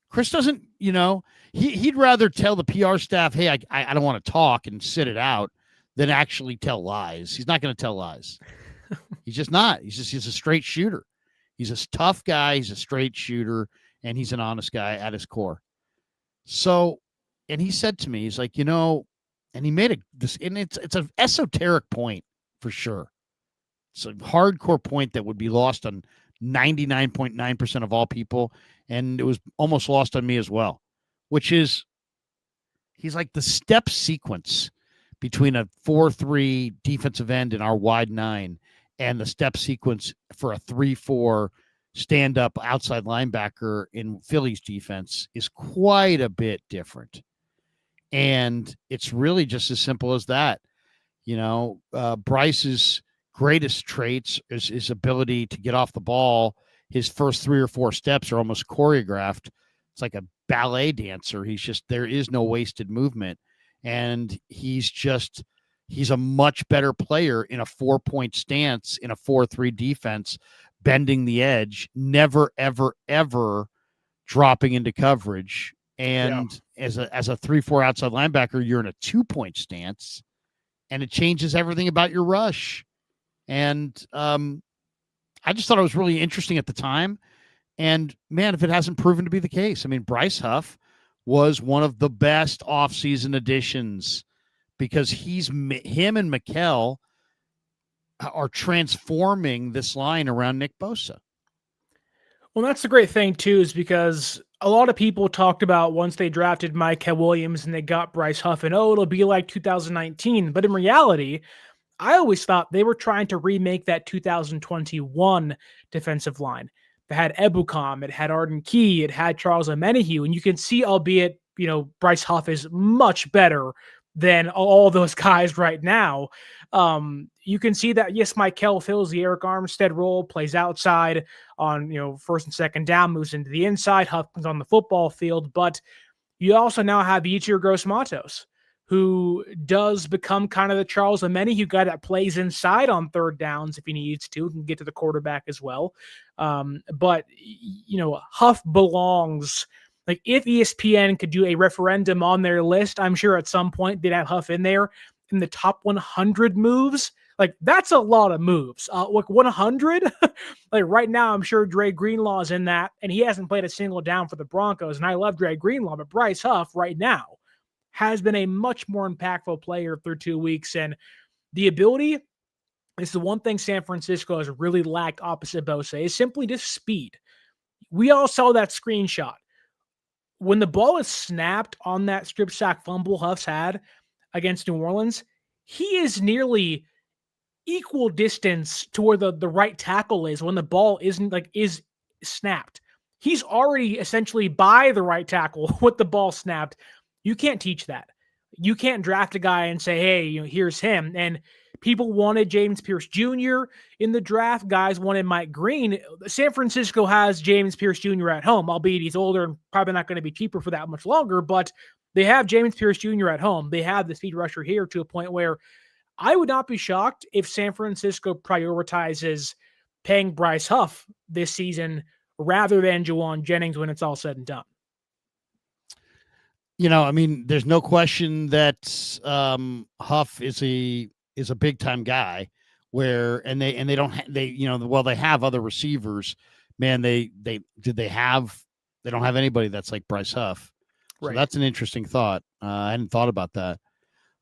Chris doesn't, he'd rather tell the PR staff, hey, I don't want to talk and sit it out than actually tell lies. He's not going to tell lies. He's just not. He's a straight shooter. He's a tough guy. He's a straight shooter, and he's an honest guy at his core. So, and he said to me, he's like, and he made and it's an esoteric point for sure. It's a hardcore point that would be lost on 99.9% of all people, and it was almost lost on me as well, which is he's like the step sequence between a 4-3 defensive end in our wide 9 and the step sequence for a 3-4 stand-up outside linebacker in Philly's defense is quite a bit different. And it's really just as simple as that. Bryce's greatest traits is his ability to get off the ball. His first 3 or 4 steps are almost choreographed. It's like a ballet dancer. There is no wasted movement. And he's a much better player in a 4-point stance in a 4-3 defense, bending the edge, never, ever, ever dropping into coverage. And as a 3-4 outside linebacker, you're in a 2-point stance, and it changes everything about your rush. And I just thought it was really interesting at the time. And, man, if it hasn't proven to be the case. I mean, Bryce Huff was one of the best offseason additions because him and Mikel are transforming this line around Nick Bosa. Well, that's the great thing, too, is because a lot of people talked about once they drafted Mikel Williams and they got Bryce Huff, and, it'll be like 2019. But in reality, I always thought they were trying to remake that 2021 defensive line. It had Ebukam, it had Arden Key, it had Charles Omenihu, and you can see, albeit, Bryce Huff is much better than all those guys right now. You can see that, yes, Mikel fills the Eric Armstead role, plays outside on, first and second down, moves into the inside, Huff comes on the football field, but you also now have Yetur Gross-Matos, who does become kind of the Charles Omenihu guy that plays inside on third downs if he needs to, can get to the quarterback as well. But Huff belongs. Like, if ESPN could do a referendum on their list, I'm sure at some point they'd have Huff in there in the top 100 moves. Like, that's a lot of moves. 100? Like, right now, I'm sure Dre Greenlaw's in that, and he hasn't played a single down for the Broncos, and I love Dre Greenlaw, but Bryce Huff right now has been a much more impactful player through 2 weeks. And the ability is the one thing San Francisco has really lacked opposite Bosa is simply just speed. We all saw that screenshot. When the ball is snapped on that strip sack fumble Huff's had against New Orleans, he is nearly equal distance to where the right tackle is when the ball is snapped. He's already essentially by the right tackle with the ball snapped. You can't teach that. You can't draft a guy and say, hey, here's him. And People wanted James Pierce Jr. in the draft. Guys wanted Mike Green. San Francisco has James Pierce Jr. at home, albeit he's older and probably not going to be cheaper for that much longer, but they have James Pierce Jr. at home. They have the speed rusher here to a point where I would not be shocked if San Francisco prioritizes paying Bryce Huff this season rather than Juwan Jennings when it's all said and done. I mean, there's no question that Huff is a big time guy they don't have other receivers, man. They don't have anybody that's like Bryce Huff. So Right. That's an interesting thought. I hadn't thought about that.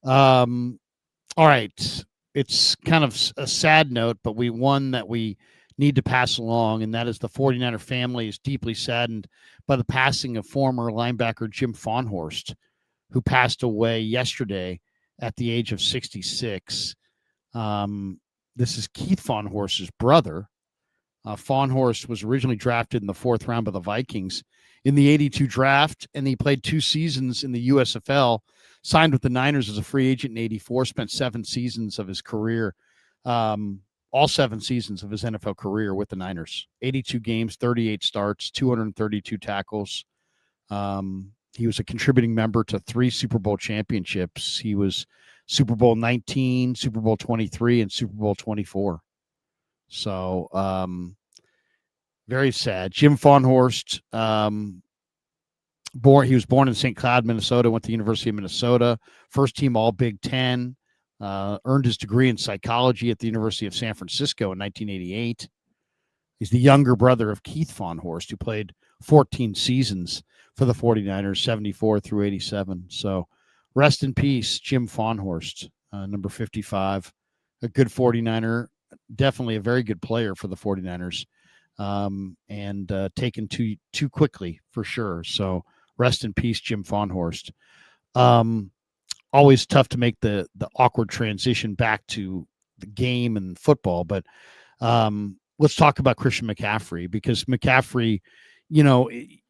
All right. It's kind of a sad note, but one that we need to pass along, and that is the 49er family is deeply saddened by the passing of former linebacker Jim Fawnhorst, who passed away yesterday at the age of 66. This is Keith Fawnhorst's brother. Fawnhorst was originally drafted in the 4th round by the Vikings in the 82 draft, and he played 2 seasons in the USFL, signed with the Niners as a free agent in 84, spent 7 seasons of his career, all 7 seasons of his NFL career with the Niners, 82 games, 38 starts, 232 tackles. He was a contributing member to 3 Super Bowl championships. He was Super Bowl 19, Super Bowl 23, and Super Bowl 24. So, very sad. Jim Fawnhorst, he was born in St. Cloud, Minnesota, went to the University of Minnesota, first team All Big Ten, earned his degree in psychology at the University of San Francisco in 1988. He's the younger brother of Keith Fawnhorst, who played 14 seasons for the 49ers, 74 through 87. So rest in peace, Jim Fawnhorst, number 55, a good 49er, definitely a very good player for the 49ers, and taken too quickly for sure. So rest in peace, Jim Fawnhorst. Always tough to make the awkward transition back to the game and football, but let's talk about Christian McCaffrey, because McCaffrey,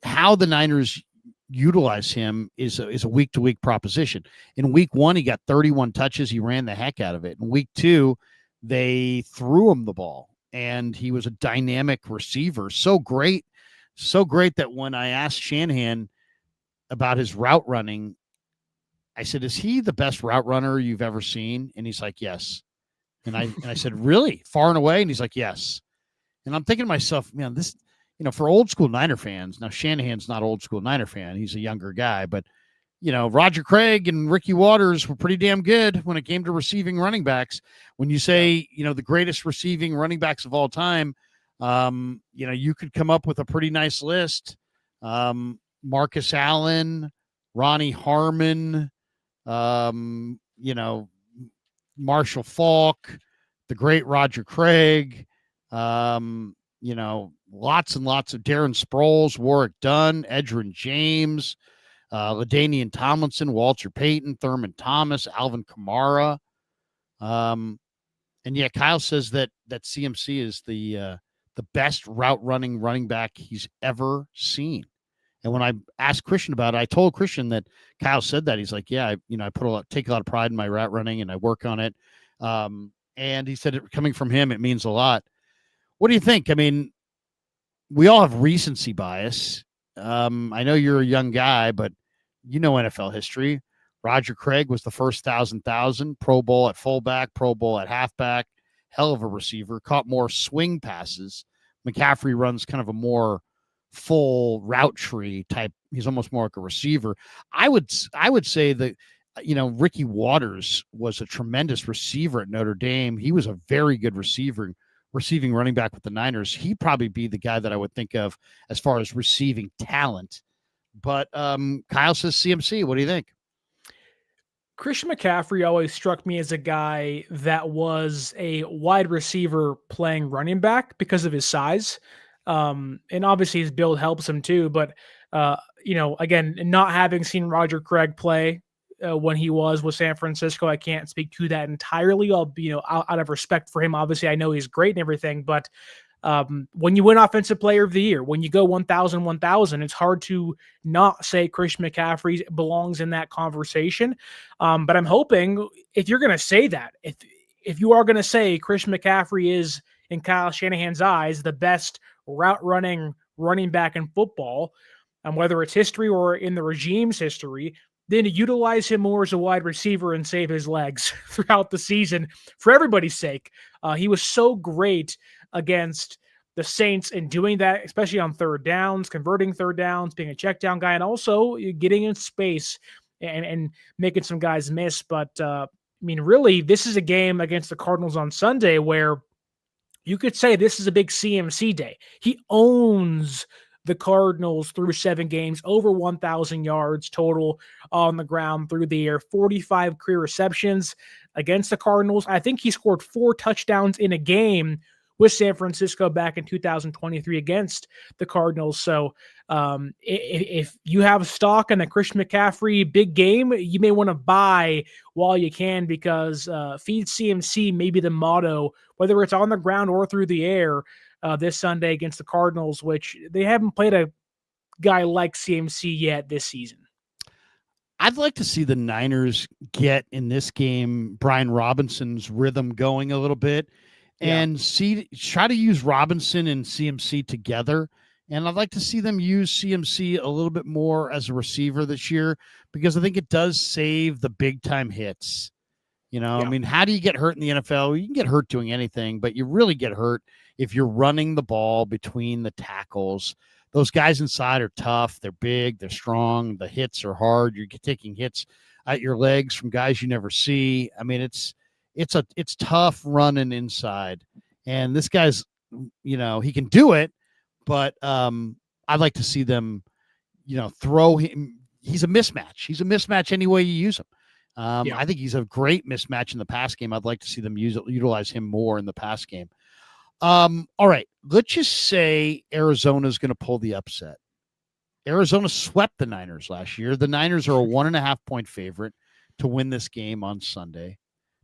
how the Niners utilize him is a week-to-week proposition. In week 1, he got 31 touches. He ran the heck out of it. In week 2, they threw him the ball, and he was a dynamic receiver. So great that when I asked Shanahan about his route running, I said, "Is he the best route runner you've ever seen?" And he's like, "Yes." And I said, "Really? Far and away?" And he's like, "Yes." And I'm thinking to myself, man, this, for old school Niner fans, now Shanahan's not old school Niner fan. He's a younger guy, but Roger Craig and Ricky Waters were pretty damn good when it came to receiving running backs. When you say, the greatest receiving running backs of all time, you could come up with a pretty nice list. Marcus Allen, Ronnie Harmon, Marshall Faulk, the great Roger Craig, lots and lots of Darren Sproles, Warwick Dunn, Edgerrin James, LaDainian Tomlinson, Walter Payton, Thurman Thomas, Alvin Kamara. And yeah, Kyle says that CMC is the best route running back he's ever seen. And when I asked Christian about it, I told Christian that Kyle said that. He's like, yeah, I take a lot of pride in my route running and I work on it. And he said, coming from him, it means a lot. What do you think? I mean, we all have recency bias. I know you're a young guy, but NFL history. Roger Craig was the first 1,000, Pro Bowl at fullback, Pro Bowl at halfback, hell of a receiver, caught more swing passes. McCaffrey runs kind of a more full route tree type. He's almost more like a receiver. I would say that, Ricky Waters was a tremendous receiver at Notre Dame. He was a very good receiving running back with the Niners. He'd probably be the guy that I would think of as far as receiving talent. But Kyle says CMC. What do you think? Christian McCaffrey always struck me as a guy that was a wide receiver playing running back because of his size. And obviously his build helps him too. But, again, not having seen Roger Craig play when he was with San Francisco, I can't speak to that entirely. I'll be, out of respect for him. Obviously, I know he's great and everything, but when you win Offensive Player of the Year, when you go 1,000, it's hard to not say Christian McCaffrey belongs in that conversation. But I'm hoping, if you're going to say that, if you are going to say Christian McCaffrey is, in Kyle Shanahan's eyes, the best route running running back in football, whether it's history or in the regime's history, then utilize him more as a wide receiver and save his legs throughout the season for everybody's sake. He was so great against the Saints in doing that, especially on third downs, converting third downs, being a check down guy, and also getting in space and making some guys miss. But I mean, really, this is a game against the Cardinals on Sunday where you could say this is a big CMC day. He owns the Cardinals through 7 games, over 1,000 yards total on the ground through the air, 45 career receptions against the Cardinals. I think he scored 4 touchdowns in a game with San Francisco back in 2023 against the Cardinals. So if you have stock in the Christian McCaffrey big game, you may want to buy while you can, because feed CMC may be the motto, whether it's on the ground or through the air this Sunday against the Cardinals, which they haven't played a guy like CMC yet this season. I'd like to see the Niners get in this game Brian Robinson's rhythm going a little bit and try to use Robinson and CMC together. And I'd like to see them use CMC a little bit more as a receiver this year, because I think it does save the big time hits. I mean, how do you get hurt in the NFL? You can get hurt doing anything, but you really get hurt if you're running the ball between the tackles. Those guys inside are tough. They're big. They're strong. The hits are hard. You're taking hits at your legs from guys you never see. I mean, it's tough running inside. And this guy's, he can do it, but I'd like to see them, throw him. He's a mismatch. He's a mismatch any way you use him. I think he's a great mismatch in the pass game. I'd like to see them utilize him more in the pass game. All right, let's just say Arizona's going to pull the upset. Arizona swept the Niners last year. The Niners are a 1.5 point favorite to win this game on Sunday.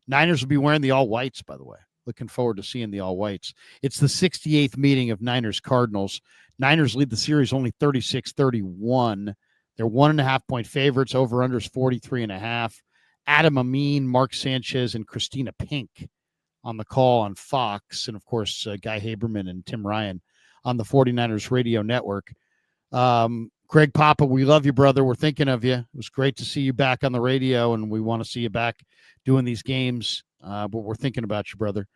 Niners will be wearing the all whites, by the way. Looking forward to seeing the all whites. It's the 68th meeting of Niners Cardinals. Niners lead the series only 36-31. They're 1.5 point favorites. Over unders 43.5. Adam Amin, Mark Sanchez, and Christina Pink on the call on Fox. And, of course, Guy Haberman and Tim Ryan on the 49ers radio network. Greg Papa, we love you, brother. We're thinking of you. It was great to see you back on the radio, and we want to see you back doing these games. But we're thinking about you, brother.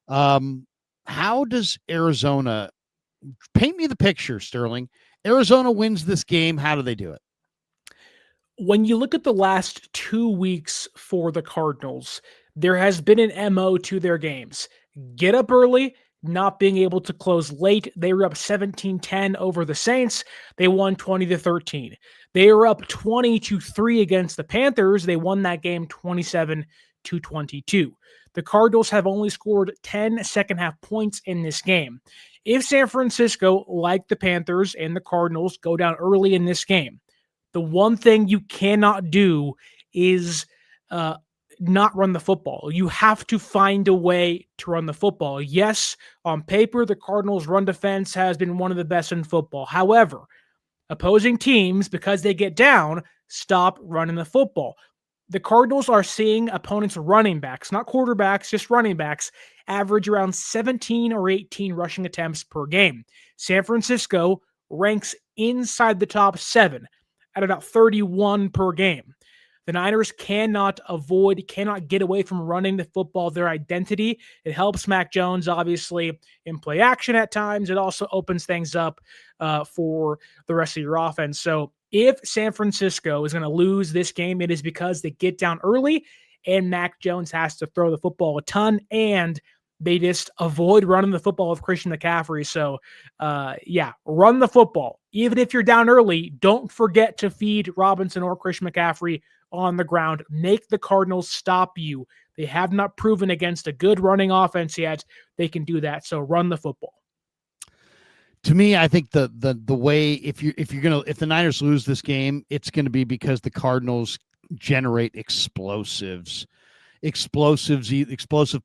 How does Arizona – paint me the picture, Sterling. Arizona wins this game. How do they do it? When you look at the last 2 weeks for the Cardinals, there has been an MO to their games. Get up early, not being able to close late. They were up 17-10 over the Saints. They won 20-13. They were up 20-3 against the Panthers. They won that game 27-22. The Cardinals have only scored 10 second half points in this game. If San Francisco, like the Panthers and the Cardinals, go down early in this game, the one thing you cannot do is not run the football. You have to find a way to run the football. Yes, on paper, the Cardinals' run defense has been one of the best in football. However, opposing teams, because they get down, stop running the football. The Cardinals are seeing opponents' running backs, not quarterbacks, just running backs, average around 17 or 18 rushing attempts per game. San Francisco ranks inside the top 7 at about 31 per game. The Niners cannot get away from running the football, their identity. It helps Mac Jones, obviously, in play action at times. It also opens things up for the rest of your offense. So if San Francisco is going to lose this game, it is because they get down early and Mac Jones has to throw the football a ton, and they just avoid running the football with Christian McCaffrey. So, run the football. Even if you're down early, don't forget to feed Robinson or Christian McCaffrey on the ground. Make the Cardinals stop you. They have not proven against a good running offense yet they can do that. So run the football. To me, I think the way if the Niners lose this game, it's going to be because the Cardinals generate explosive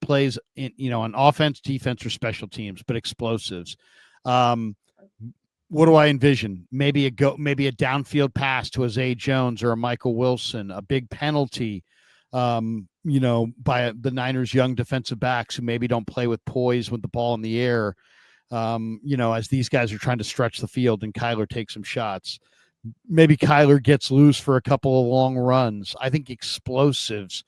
plays on offense, defense, or special teams, but explosives. What do I envision? Maybe a downfield pass to a Zay Jones or a Michael Wilson, a big penalty, by the Niners' young defensive backs who maybe don't play with poise with the ball in the air, as these guys are trying to stretch the field and Kyler takes some shots. Maybe Kyler gets loose for a couple of long runs. I think explosives.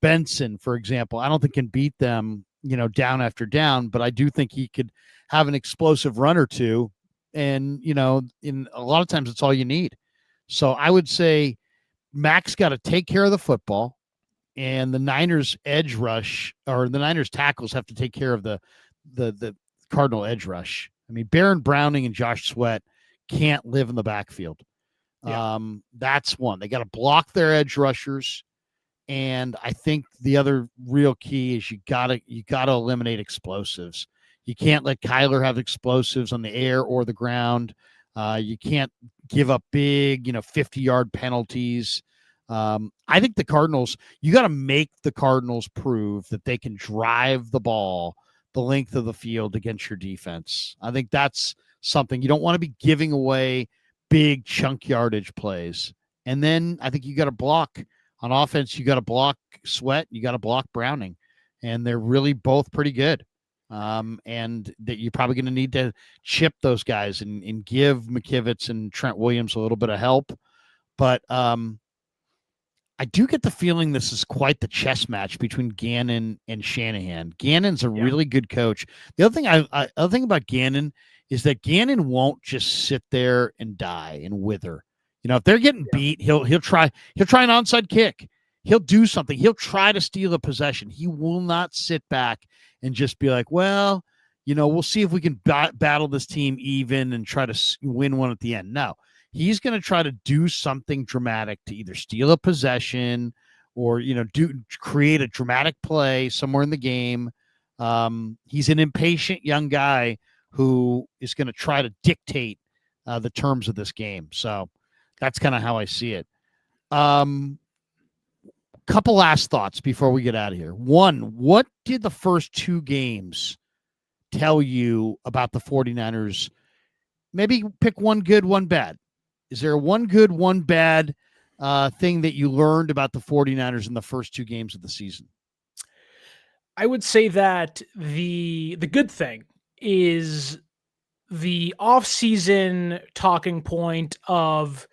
Benson, for example, I don't think can beat them, down after down, but I do think he could have an explosive run or two. And, in a lot of times it's all you need. So I would say Mac's got to take care of the football, and the Niners edge rush, or the Niners tackles, have to take care of the Cardinal edge rush. I mean, Baron Browning and Josh Sweat can't live in the backfield. Yeah. That's one. They got to block their edge rushers. And I think the other real key is you gotta eliminate explosives. You can't let Kyler have explosives on the air or the ground. You can't give up big, 50-yard penalties. I think the Cardinals, you got to make the Cardinals prove that they can drive the ball the length of the field against your defense. I think that's something. You don't want to be giving away big chunk yardage plays. And then I think you got to block on offense. You got to block Sweat. You got to block Browning. And they're really both pretty good. And that you're probably going to need to chip those guys and give McKivitz and Trent Williams a little bit of help. But I do get the feeling this is quite the chess match between Gannon and Shanahan. Gannon's a really good coach. The other thing other thing about Gannon is that Gannon won't just sit there and die and wither. If they're getting beat, he'll try an onside kick. He'll do something. He'll try to steal a possession. He will not sit back and just be like, well, we'll see if we can battle this team even and try to win one at the end. No, he's going to try to do something dramatic to either steal a possession or, create a dramatic play somewhere in the game. He's an impatient young guy who is going to try to dictate the terms of this game. So that's kind of how I see it. Couple last thoughts before we get out of here. One, what did the first two games tell you about the 49ers? Maybe pick one good, one bad. Is there one good, one bad thing that you learned about the 49ers in the first two games of the season? I would say that the good thing is the offseason talking point of,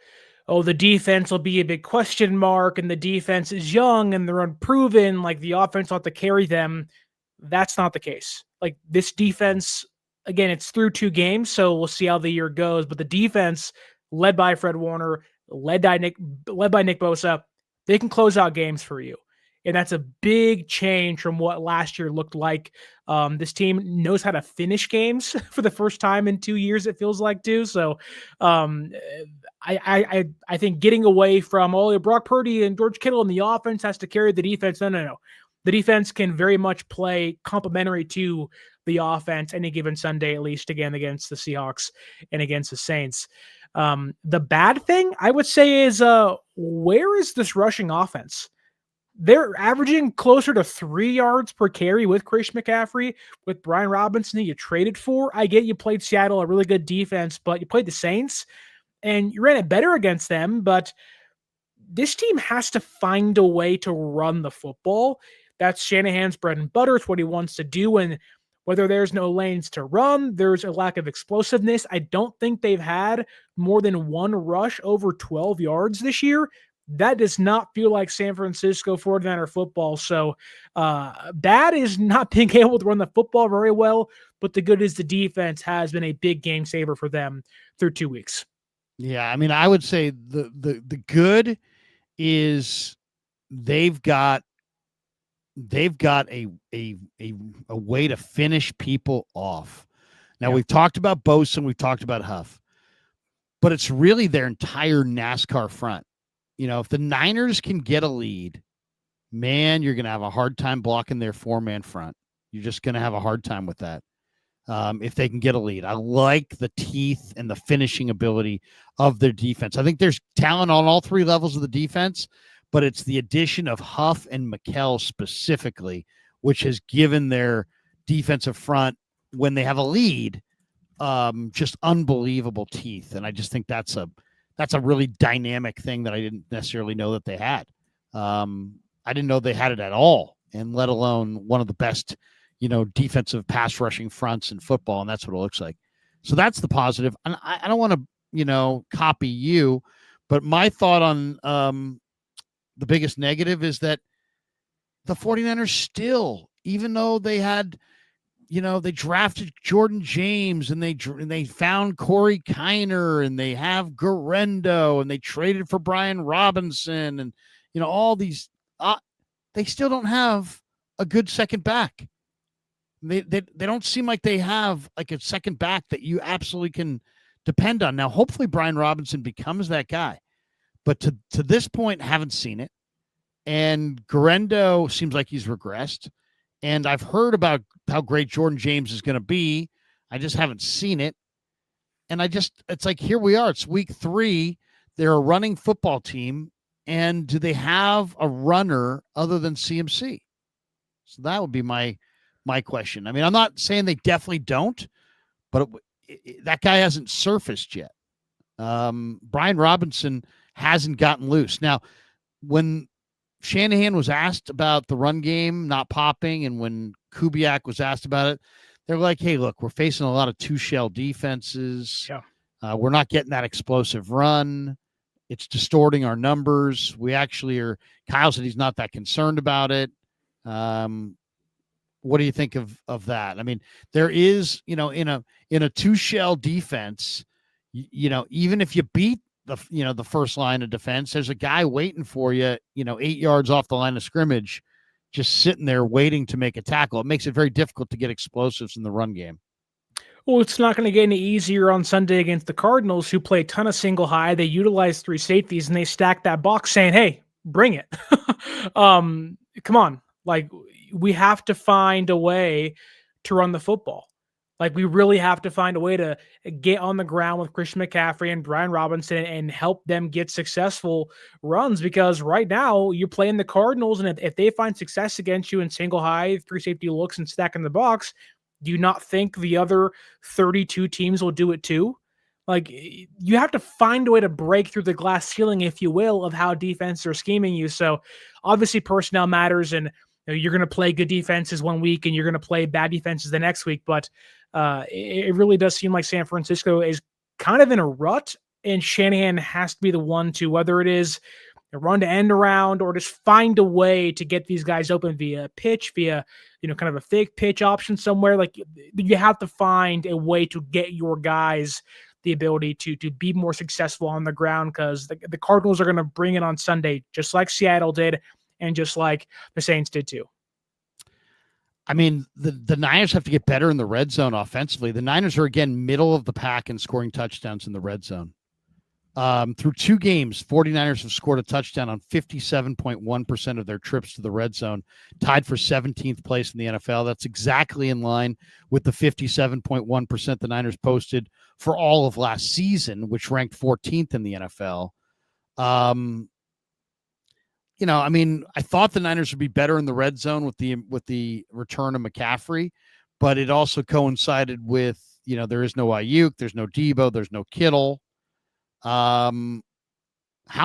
the defense will be a big question mark and the defense is young and they're unproven, like the offense will have to carry them. That's not the case. Like this defense, again, it's through two games, so we'll see how the year goes. But the defense, led by Fred Warner, led by Nick Bosa, they can close out games for you. And that's a big change from what last year looked like. This team knows how to finish games for the first time in 2 years, it feels like, too. So I think getting away from Brock Purdy and George Kittle and the offense has to carry the defense. No. The defense can very much play complementary to the offense any given Sunday, at least, again, against the Seahawks and against the Saints. The bad thing, I would say, is where is this rushing offense? They're averaging closer to 3 yards per carry with Christian McCaffrey, with Brian Robinson, who you traded for. I get you played Seattle, a really good defense, but you played the Saints, and you ran it better against them. But this team has to find a way to run the football. That's Shanahan's bread and butter. It's what he wants to do. And whether there's no lanes to run, there's a lack of explosiveness. I don't think they've had more than one rush over 12 yards this year. That does not feel like San Francisco 49er football. So bad is not being able to run the football very well, but the good is the defense has been a big game saver for them through 2 weeks. Yeah, I mean, I would say the good is they've got a way to finish people off. Now, we've talked about Bosa and we've talked about Huff, but it's really their entire NASCAR front. If the Niners can get a lead, man, you're going to have a hard time blocking their 4-man front. You're just going to have a hard time with that. If they can get a lead. I like the teeth and the finishing ability of their defense. I think there's talent on all three levels of the defense, but it's the addition of Huff and McKell specifically, which has given their defensive front, when they have a lead, just unbelievable teeth. And I just think that's a really dynamic thing that I didn't necessarily know that they had. I didn't know they had it at all, and let alone one of the best, defensive pass rushing fronts in football, and that's what it looks like. So that's the positive. And I don't want to, copy you, but my thought on the biggest negative is that the 49ers still, even though they had, they drafted Jordan James and they found Corey Kiner and they have Garendo and they traded for Brian Robinson and, all these, they still don't have a good second back. They don't seem like they have like a second back that you absolutely can depend on. Now, hopefully Brian Robinson becomes that guy, but to this point, haven't seen it. And Garendo seems like he's regressed. And I've heard about how great Jordan James is going to be. I just haven't seen it. And it's like, here we are. It's week 3. They're a running football team. And do they have a runner other than CMC? So that would be my question. I mean, I'm not saying they definitely don't, but that guy hasn't surfaced yet. Brian Robinson hasn't gotten loose. Now, when Shanahan was asked about the run game not popping, and when Kubiak was asked about it, they're like, hey, look, we're facing a lot of two-shell defenses. Yeah. We're not getting that explosive run. It's distorting our numbers. We actually are. Kyle said he's not that concerned about it. What do you think of that? I mean, there is, in a two-shell defense, even if you beat the first line of defense, there's a guy waiting for you, 8 yards off the line of scrimmage, just sitting there waiting to make a tackle. It makes it very difficult to get explosives in the run game. Well, it's not going to get any easier on Sunday against the Cardinals, who play a ton of single high. They utilize 3 safeties and they stack that box saying, hey, bring it. Come on. Like, we have to find a way to run the football. Like, we really have to find a way to get on the ground with Christian McCaffrey and Brian Robinson and help them get successful runs, because right now you're playing the Cardinals, and if they find success against you in single high, 3 safety looks and stacking the box, do you not think the other 32 teams will do it too? Like, you have to find a way to break through the glass ceiling, if you will, of how defenses are scheming you. So obviously personnel matters, and you're going to play good defenses one week and you're going to play bad defenses the next week. But it really does seem like San Francisco is kind of in a rut, and Shanahan has to be the one to, whether it is a run to end around or just find a way to get these guys open via pitch, via, kind of a fake pitch option somewhere. Like, you have to find a way to get your guys the ability to be more successful on the ground, because the Cardinals are going to bring it on Sunday, just like Seattle did and just like the Saints did too. I mean, the Niners have to get better in the red zone offensively. The Niners are, again, middle of the pack in scoring touchdowns in the red zone. Through 2 games, 49ers have scored a touchdown on 57.1% of their trips to the red zone, tied for 17th place in the NFL. That's exactly in line with the 57.1% the Niners posted for all of last season, which ranked 14th in the NFL. I mean, I thought the Niners would be better in the red zone with the return of McCaffrey, but it also coincided with, there is no Ayuk, there's no Debo, there's no Kittle. How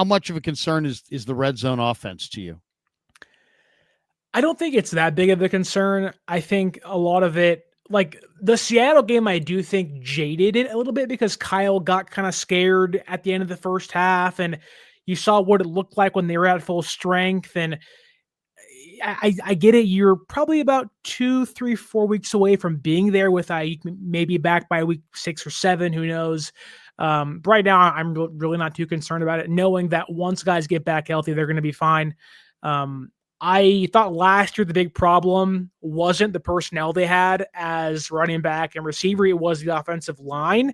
much of a concern is the red zone offense to you? I don't think it's that big of a concern. I think a lot of it, like the Seattle game, I do think jaded it a little bit, because Kyle got kind of scared at the end of the first half, and you saw what it looked like when they were at full strength. And I get it. You're probably about 2, 3, 4 weeks away from being there with Ayuk, maybe back by week 6 or 7, who knows? Right now, I'm really not too concerned about it, knowing that once guys get back healthy, they're going to be fine. I thought last year the big problem wasn't the personnel they had as running back and receiver. It was the offensive line.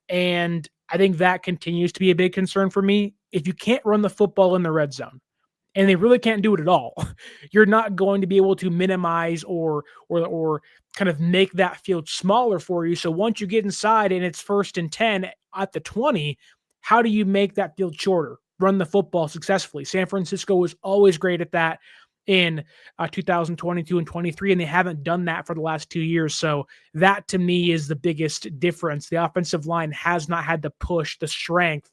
And I think that continues to be a big concern for me. If you can't run the football in the red zone, and they really can't do it at all, you're not going to be able to minimize or kind of make that field smaller for you. So once you get inside and it's 1st and 10 at the 20, how do you make that field shorter? Run the football successfully. San Francisco was always great at that in 2022 and 23, and they haven't done that for the last 2 years. So that, to me, is the biggest difference. The offensive line has not had to push the strength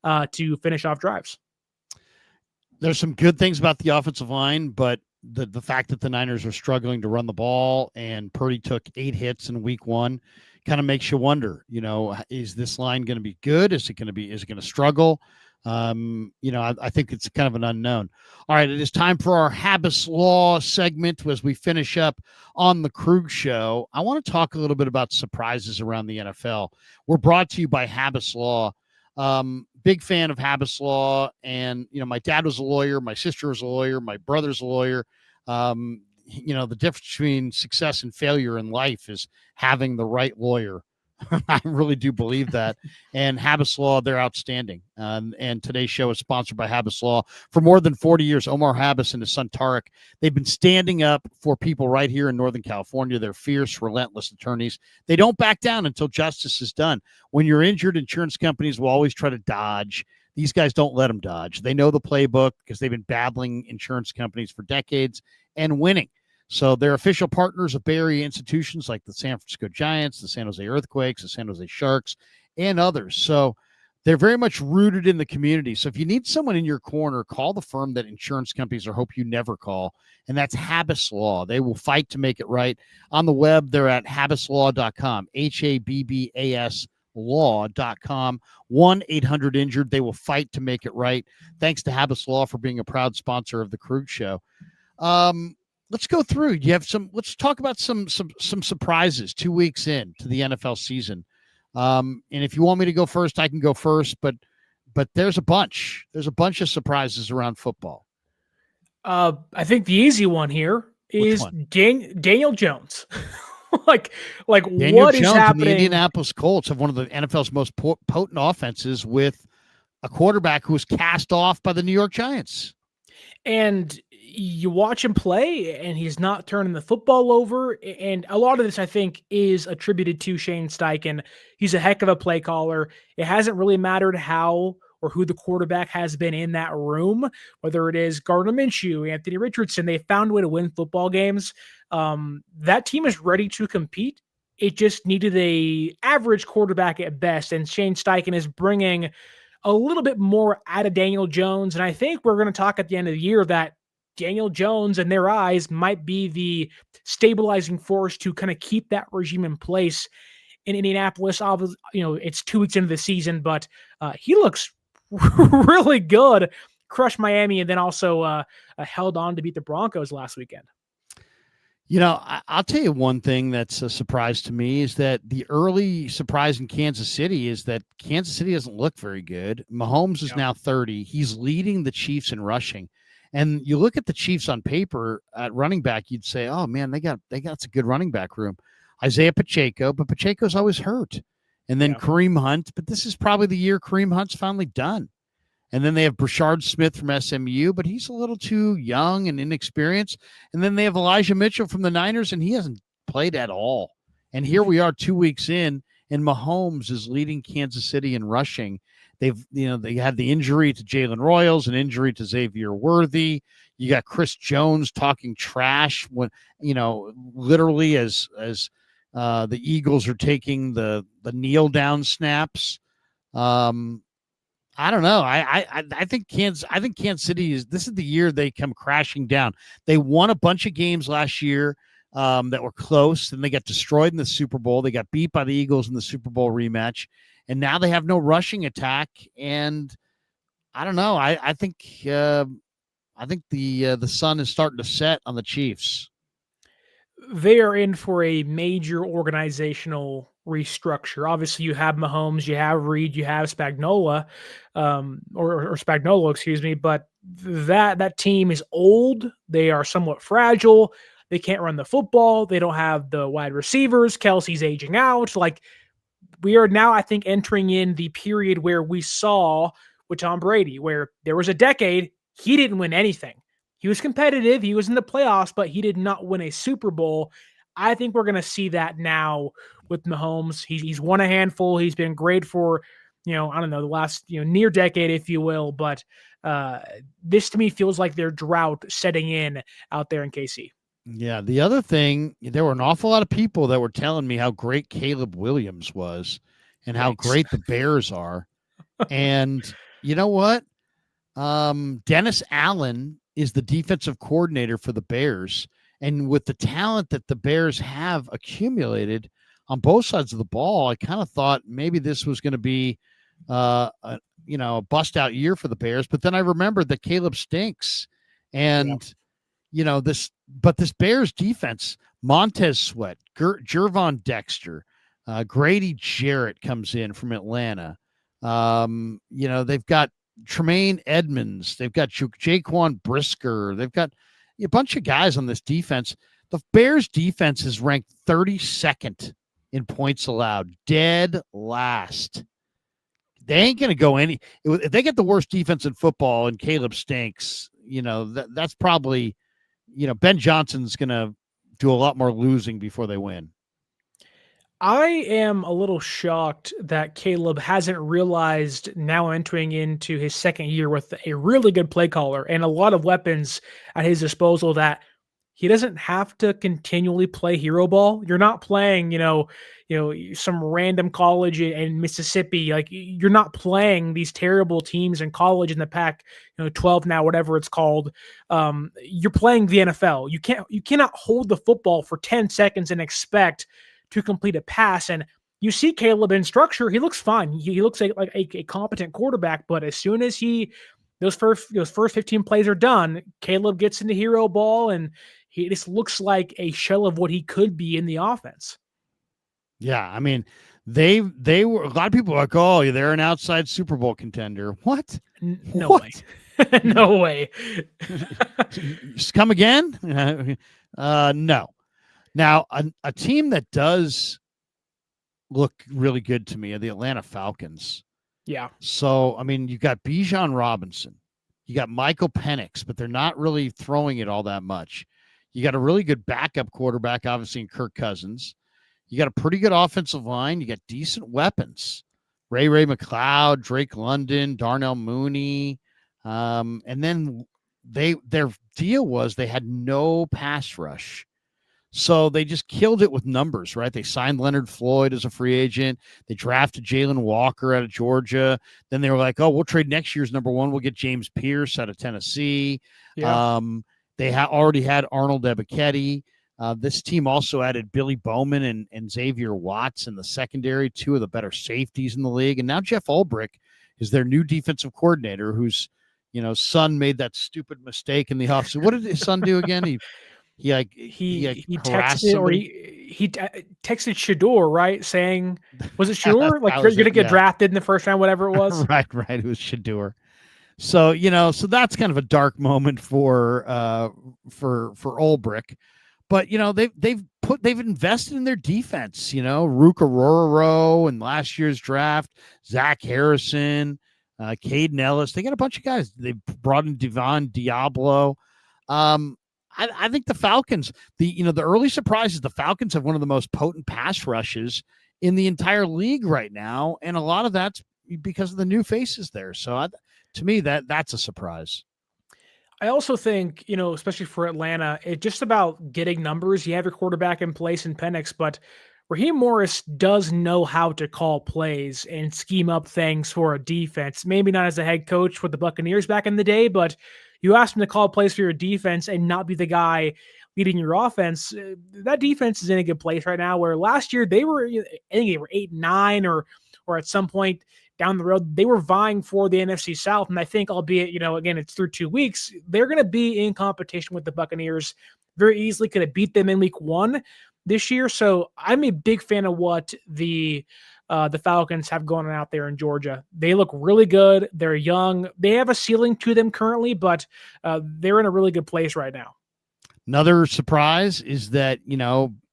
to finish off drives. There's some good things about the offensive line, but the fact that the Niners are struggling to run the ball and Purdy took 8 hits in week 1 kind of makes you wonder, is this line going to be good? Is it going to struggle? I think it's kind of an unknown. All right, it is time for our Habas Law segment as we finish up on the Krug Show. I want to talk a little bit about surprises around the NFL. We're brought to you by Habas Law. Big fan of Habas Law, and my dad was a lawyer, my sister was a lawyer, my brother's a lawyer. The difference between success and failure in life is having the right lawyer. I really do believe that. And Habas Law, they're outstanding. And today's show is sponsored by Habas Law. For more than 40 years, Omar Habas and his son Tarek, they've been standing up for people right here in Northern California. They're fierce, relentless attorneys. They don't back down until justice is done. When you're injured, insurance companies will always try to dodge. These guys don't let them dodge. They know the playbook because they've been battling insurance companies for decades and winning. So they're official partners of Bay Area institutions like the San Francisco Giants, the San Jose Earthquakes, the San Jose Sharks, and others. So they're very much rooted in the community. So if you need someone in your corner, call the firm that insurance companies hope you never call, and that's Habas Law. They will fight to make it right. On the web, they're at habaslaw.com, HABBAS law.com, 1-800-INJURED. They will fight to make it right. Thanks to Habas Law for being a proud sponsor of the Krug Show. Let's go through. Let's talk about some surprises 2 weeks in to the NFL season. And if you want me to go first, I can go first, but there's a bunch. There's a bunch of surprises around football. I think the easy one here is Daniel Jones. like Daniel what Jones is happening? And the Indianapolis Colts have one of the NFL's most potent offenses with a quarterback who was cast off by the New York Giants. And you watch him play, and he's not turning the football over. And a lot of this, I think, is attributed to Shane Steichen. He's a heck of a play caller. It hasn't really mattered how or who the quarterback has been in that room, whether it is Gardner Minshew, Anthony Richardson. They found a way to win football games. That team is ready to compete. It just needed a average quarterback at best, and Shane Steichen is bringing a little bit more out of Daniel Jones. And I think we're going to talk at the end of the year that Daniel Jones, in their eyes, might be the stabilizing force to kind of keep that regime in place in Indianapolis. Obviously, it's 2 weeks into the season, but he looks really good. Crushed Miami, and then also held on to beat the Broncos last weekend. I'll tell you one thing that's a surprise to me is that the early surprise in Kansas City is that Kansas City doesn't look very good. Mahomes is now 30. He's leading the Chiefs in rushing. And you look at the Chiefs on paper at running back, you'd say, oh, man, they got some good running back room. Isaiah Pacheco, but Pacheco's always hurt. And then Kareem Hunt, but this is probably the year Kareem Hunt's finally done. And then they have Brashard Smith from SMU, but he's a little too young and inexperienced. And then they have Elijah Mitchell from the Niners, and he hasn't played at all. And here we are 2 weeks in, and Mahomes is leading Kansas City in rushing. They had the injury to Jalen Royals, an injury to Xavier Worthy. You got Chris Jones talking trash when, literally as the Eagles are taking the kneel down snaps. I don't know. I think Kansas City this is the year they come crashing down. They won a bunch of games last year that were close, and they got destroyed in the Super Bowl. They got beat by the Eagles in the Super Bowl rematch, and now they have no rushing attack. And I don't know. I think the sun is starting to set on the Chiefs. They are in for a major organizational restructure. Obviously, you have Mahomes, you have Reed, you have Spagnuolo, or Spagnuolo, excuse me. But that team is old. They are somewhat fragile. They can't run the football. They don't have the wide receivers. Kelsey's aging out. Like, we are now, I think, entering in the period where we saw with Tom Brady, where there was a decade he didn't win anything. He was competitive. He was in the playoffs, but he did not win a Super Bowl. I think we're going to see that now with Mahomes. He's won a handful. He's been great for, the last, near decade, if you will. But this to me feels like their drought setting in out there in KC. Yeah. The other thing, there were an awful lot of people that were telling me how great Caleb Williams was and how great the Bears are. And you know what? Dennis Allen is the defensive coordinator for the Bears. And with the talent that the Bears have accumulated on both sides of the ball, I kind of thought maybe this was going to be, a bust out year for the Bears. But then I remembered that Caleb stinks. And, this Bears defense, Montez Sweat, Jervon Dexter, Grady Jarrett comes in from Atlanta. They've got Tremaine Edmonds. They've got Jaquan Brisker. They've got a bunch of guys on this defense. The Bears defense is ranked 32nd in points allowed, dead last. They ain't going to go if they get the worst defense in football and Caleb stinks, that's probably, Ben Johnson's going to do a lot more losing before they win. I am a little shocked that Caleb hasn't realized now entering into his second year with a really good play caller and a lot of weapons at his disposal that he doesn't have to continually play hero ball. You're not playing, some random college in Mississippi. Like, you're not playing these terrible teams in college in the Pac, 12 now, whatever it's called. You're playing the NFL. You cannot hold the football for 10 seconds and expect to complete a pass. And you see Caleb in structure, he looks fine. He looks like a competent quarterback, but as soon as those first 15 plays are done, Caleb gets into hero ball and he just looks like a shell of what he could be in the offense. Yeah. I mean, they were, a lot of people are like, oh, they're an outside Super Bowl contender. What? No way. No way. Come again? No. Now, a team that does look really good to me are the Atlanta Falcons. Yeah. So, I mean, you've got Bijan Robinson. You got Michael Penix, but they're not really throwing it all that much. You got a really good backup quarterback, obviously, in Kirk Cousins. You got a pretty good offensive line. You got decent weapons. Ray McLeod, Drake London, Darnell Mooney. And then their deal was they had no pass rush. So they just killed it with numbers, right? They signed Leonard Floyd as a free agent. They drafted Jalen Walker out of Georgia. Then they were like, oh, we'll trade next year's number one. We'll get James Pierce out of Tennessee. Yeah. They already had Arnold Ebiketie. This team also added Billy Bowman and Xavier Watts in the secondary, two of the better safeties in the league. And now Jeff Ulbrich is their new defensive coordinator, whose son made that stupid mistake in the offseason. What did his son do again? He texted or he texted Shador, right? Saying, was it Shador? Like, you're going to get drafted in the first round, whatever it was. Right. It was Shador. So, so that's kind of a dark moment for Ulbrich. But, they've invested in their defense, Ruka Rororo in last year's draft, Zach Harrison, Caden Ellis. They got a bunch of guys. They brought in Devon Diablo. I think the Falcons, the early surprise is the Falcons have one of the most potent pass rushes in the entire league right now. And a lot of that's because of the new faces there. So to me, that's a surprise. I also think, especially for Atlanta, it's just about getting numbers. You have your quarterback in place in Penix, but Raheem Morris does know how to call plays and scheme up things for a defense. Maybe not as a head coach with the Buccaneers back in the day, but you ask him to call plays for your defense and not be the guy leading your offense. That defense is in a good place right now, where last year I think they were 8-9 or at some point down the road, they were vying for the NFC South. And I think, albeit, again, it's through 2 weeks, they're going to be in competition with the Buccaneers very easily. Could have beat them in week 1 this year. So I'm a big fan of what the Falcons have going on out there in Georgia. They look really good. They're young. They have a ceiling to them currently, but they're in a really good place right now. Another surprise is that,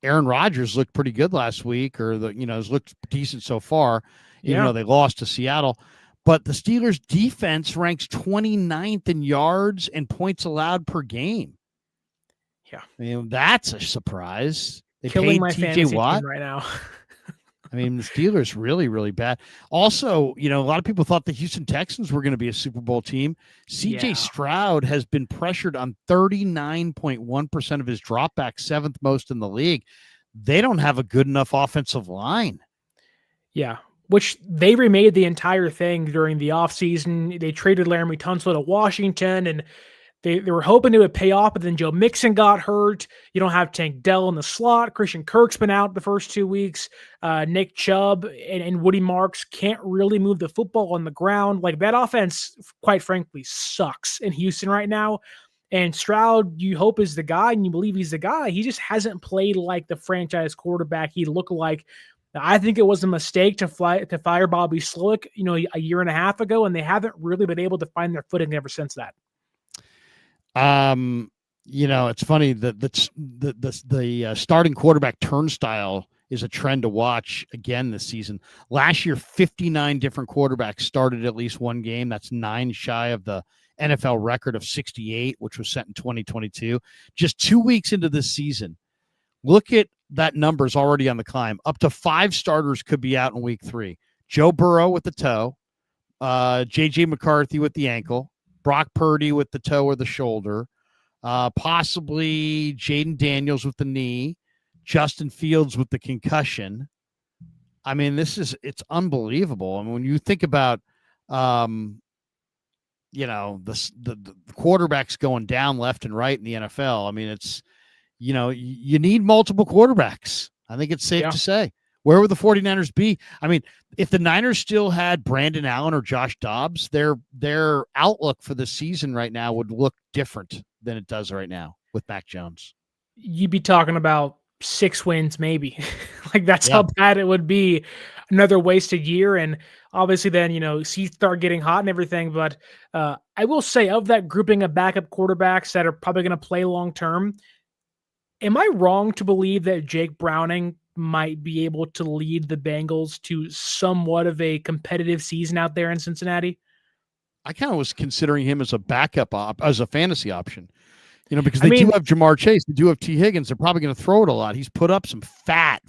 Aaron Rodgers looked pretty good last week, or has looked decent so far, even though they lost to Seattle. But the Steelers defense ranks 29th in yards and points allowed per game. Yeah. That's a surprise. They killing paid my fantasy team right now. I mean, the Steelers really, really bad. Also, a lot of people thought the Houston Texans were going to be a Super Bowl team. CJ Stroud has been pressured on 39.1% of his dropbacks, 7th most in the league. They don't have a good enough offensive line. Yeah. which they remade the entire thing during the offseason. They traded Laramie Tunsil to Washington, and they were hoping it would pay off, but then Joe Mixon got hurt. You don't have Tank Dell in the slot. Christian Kirk's been out the first 2 weeks. Nick Chubb and Woody Marks can't really move the football on the ground. Like, that offense, quite frankly, sucks in Houston right now. And Stroud, you hope, is the guy, and you believe he's the guy. He just hasn't played like the franchise quarterback he looked like. I think it was a mistake to fire Bobby Slowick, a year and a half ago, and they haven't really been able to find their footing ever since that. It's funny that the starting quarterback turnstile is a trend to watch again this season. Last year, 59 different quarterbacks started at least one game. That's 9 shy of the NFL record of 68, which was set in 2022. Just 2 weeks into this season, look at that number's already on the climb. Up to 5 starters could be out in week 3. Joe Burrow with the toe, J.J. McCarthy with the ankle, Brock Purdy with the toe or the shoulder, possibly Jaden Daniels with the knee, Justin Fields with the concussion. I mean, it's unbelievable. I mean, when you think about, the quarterbacks going down left and right in the NFL, I mean, it's, you need multiple quarterbacks. I think it's safe to say. Where would the 49ers be? I mean, if the Niners still had Brandon Allen or Josh Dobbs, their outlook for the season right now would look different than it does right now with Mac Jones. You'd be talking about 6 wins, maybe. Like, that's how bad it would be. Another wasted year. And obviously then, seats start getting hot and everything. But I will say, of that grouping of backup quarterbacks that are probably going to play long-term, am I wrong to believe that Jake Browning might be able to lead the Bengals to somewhat of a competitive season out there in Cincinnati? I kind of was considering him as a backup as a fantasy option, because they do have Jamar Chase. They do have T. Higgins. They're probably going to throw it a lot. He's put up some fat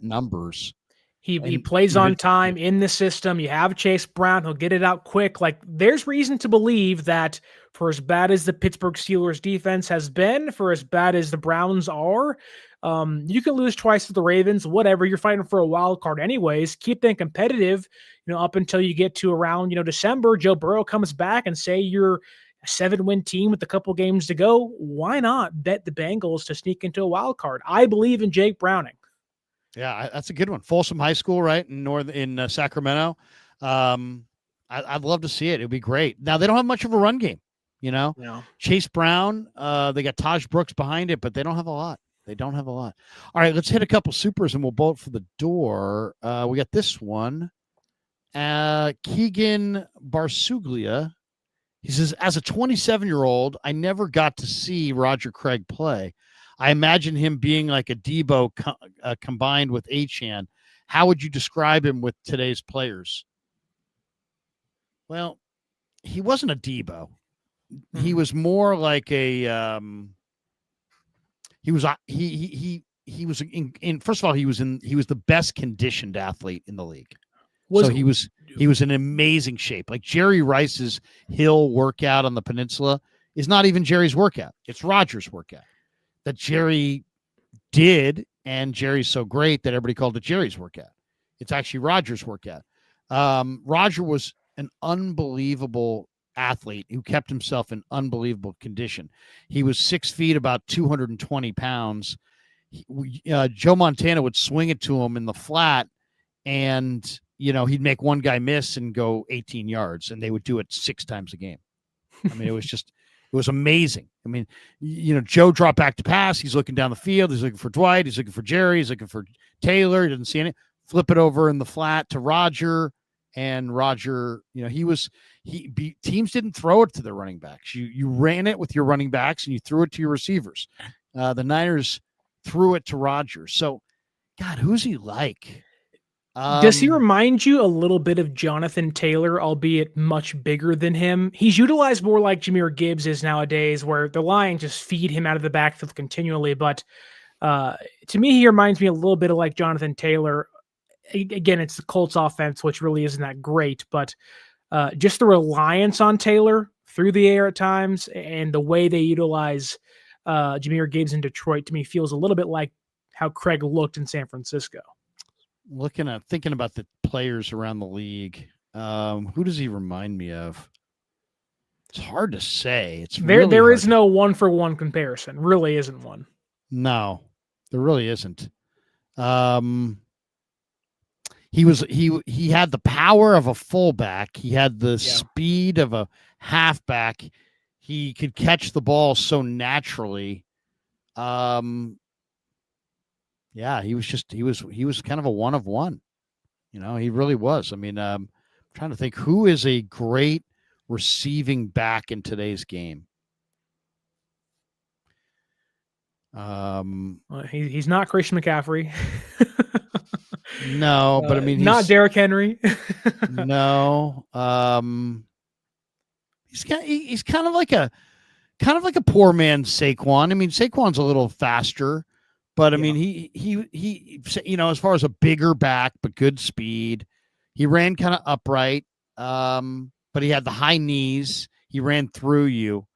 numbers. He plays on time in the system. You have Chase Brown. He'll get it out quick. Like, there's reason to believe that for as bad as the Pittsburgh Steelers defense has been, for as bad as the Browns are, you can lose twice to the Ravens, whatever. You're fighting for a wild card anyways. Keep them competitive, up until you get to around, December. Joe Burrow comes back and say you're a 7-win team with a couple games to go. Why not bet the Bengals to sneak into a wild card? I believe in Jake Browning. Yeah, that's a good one. Folsom High School, right in Sacramento. I'd love to see it. It'd be great. Now, they don't have much of a run game, No. Chase Brown, they got Taj Brooks behind it, but they don't have a lot. All right, let's hit a couple supers and we'll bolt for the door. We got this one. Keegan Barsuglia. He says, as a 27-year-old, I never got to see Roger Craig play. I imagine him being like a Debo combined with Achane. How would you describe him with today's players? Well, he wasn't a Debo. He was more like a he was first of all, he was the best conditioned athlete in the league. So he was in amazing shape. Like Jerry Rice's hill workout on the peninsula is not even Jerry's workout. It's Roger's workout that Jerry did, and Jerry's so great that everybody called it Jerry's workout. It's actually Roger's workout. Roger was an unbelievable athlete who kept himself in unbelievable condition. He was 6 feet, about 220 pounds. Joe Montana would swing it to him in the flat, and he'd make one guy miss and go 18 yards, and they would do it 6 times a game. I mean, it was amazing. I mean, Joe dropped back to pass. He's looking down the field. He's looking for Dwight. He's looking for Jerry. He's looking for Taylor. He doesn't see any. Flip it over in the flat to Roger. And Roger, teams didn't throw it to their running backs. You ran it with your running backs and you threw it to your receivers. The Niners threw it to Roger. So, God, who's he like? Does he remind you a little bit of Jonathan Taylor, albeit much bigger than him? He's utilized more like Jahmyr Gibbs is nowadays, where the Lions just feed him out of the backfield continually. But to me, he reminds me a little bit of like Jonathan Taylor. Again, it's the Colts offense, which really isn't that great, but just the reliance on Taylor through the air at times and the way they utilize Jahmyr Gibbs in Detroit, to me, feels a little bit like how Craig looked in San Francisco. thinking about the players around the league. Who does he remind me of? It's hard to say. There is no 1-for-1 comparison. Really isn't one. No, there really isn't. He had the power of a fullback. He had the speed of a halfback. He could catch the ball so naturally. He was kind of a one of one. He really was. I mean, I'm trying to think who is a great receiving back in today's game. He's not Christian McCaffrey. No, but I mean, not Derrick Henry. No, he's kind of like a poor man's Saquon. I mean, Saquon's a little faster, but I mean, he as far as a bigger back, but good speed. He ran kind of upright, but he had the high knees. He ran through you.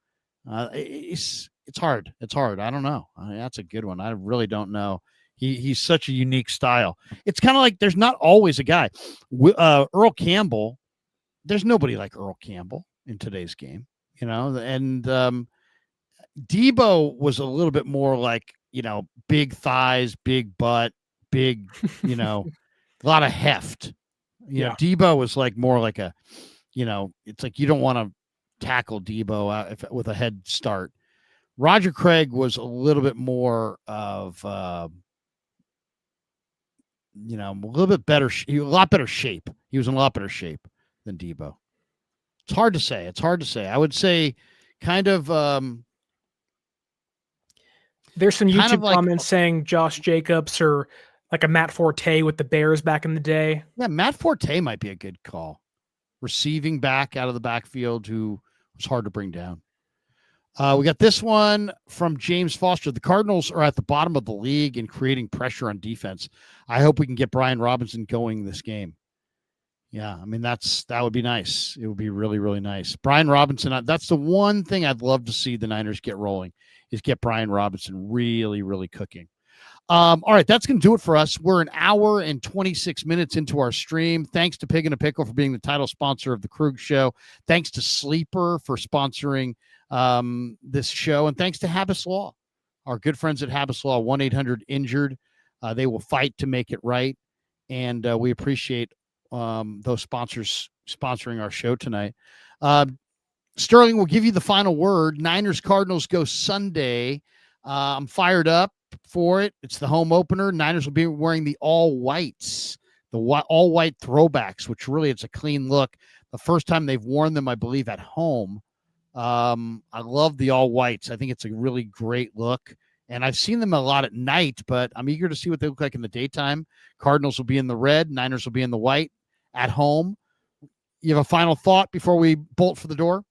It's hard. It's hard. I don't know. That's a good one. I really don't know. He's such a unique style. It's kind of like there's not always a guy. Earl Campbell, there's nobody like Earl Campbell in today's game, and Debo was a little bit more like, big thighs, big butt, big, a lot of heft. Debo was like more like a, it's like you don't want to tackle Debo with a head start. Roger Craig was a little bit more of, a little bit better, a lot better shape. He was in a lot better shape than Debo. It's hard to say. I would say kind of. There's some YouTube comments saying Josh Jacobs or like a Matt Forte with the Bears back in the day. Yeah, Matt Forte might be a good call. Receiving back out of the backfield who was hard to bring down. We got this one from James Foster. The Cardinals are at the bottom of the league in creating pressure on defense. I hope we can get Brian Robinson going this game. Yeah, I mean, that would be nice. It would be really, really nice. Brian Robinson, that's the one thing I'd love to see the Niners get rolling, is get Brian Robinson really, really cooking. All right, that's going to do it for us. We're an hour and 26 minutes into our stream. Thanks to Pig and a Pickle for being the title sponsor of the Krug Show. Thanks to Sleeper for sponsoring this show. And thanks to Habas Law, our good friends at Habas Law, 1-800-INJURED. They will fight to make it right. And we appreciate those sponsors sponsoring our show tonight. Sterling will give you the final word. Niners Cardinals go Sunday. I'm fired up for it. It's the home opener. Niners will be wearing the all whites, all white throwbacks, which really it's a clean look. The first time they've worn them, I believe, at home. I love the all whites. I think it's a really great look. And I've seen them a lot at night, but I'm eager to see what they look like in the daytime. Cardinals will be in the red. Niners will be in the white at home. You have a final thought before we bolt for the door?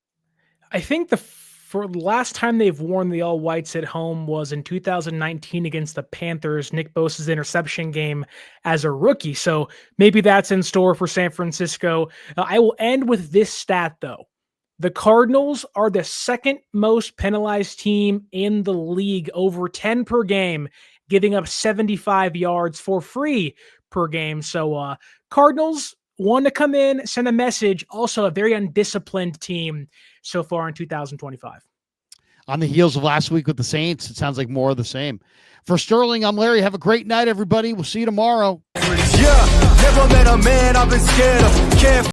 I think for the last time they've worn the all whites at home was in 2019 against the Panthers, Nick Bosa's interception game as a rookie. So maybe that's in store for San Francisco. I will end with this stat, though. The Cardinals are the second most penalized team in the league, over 10 per game, giving up 75 yards for free per game. So Cardinals want to come in, send a message. Also a very undisciplined team so far in 2025. On the heels of last week with the Saints, it sounds like more of the same. For Sterling, I'm Larry. Have a great night, everybody. We'll see you tomorrow. Yeah, never met a man I've been scared of. Can't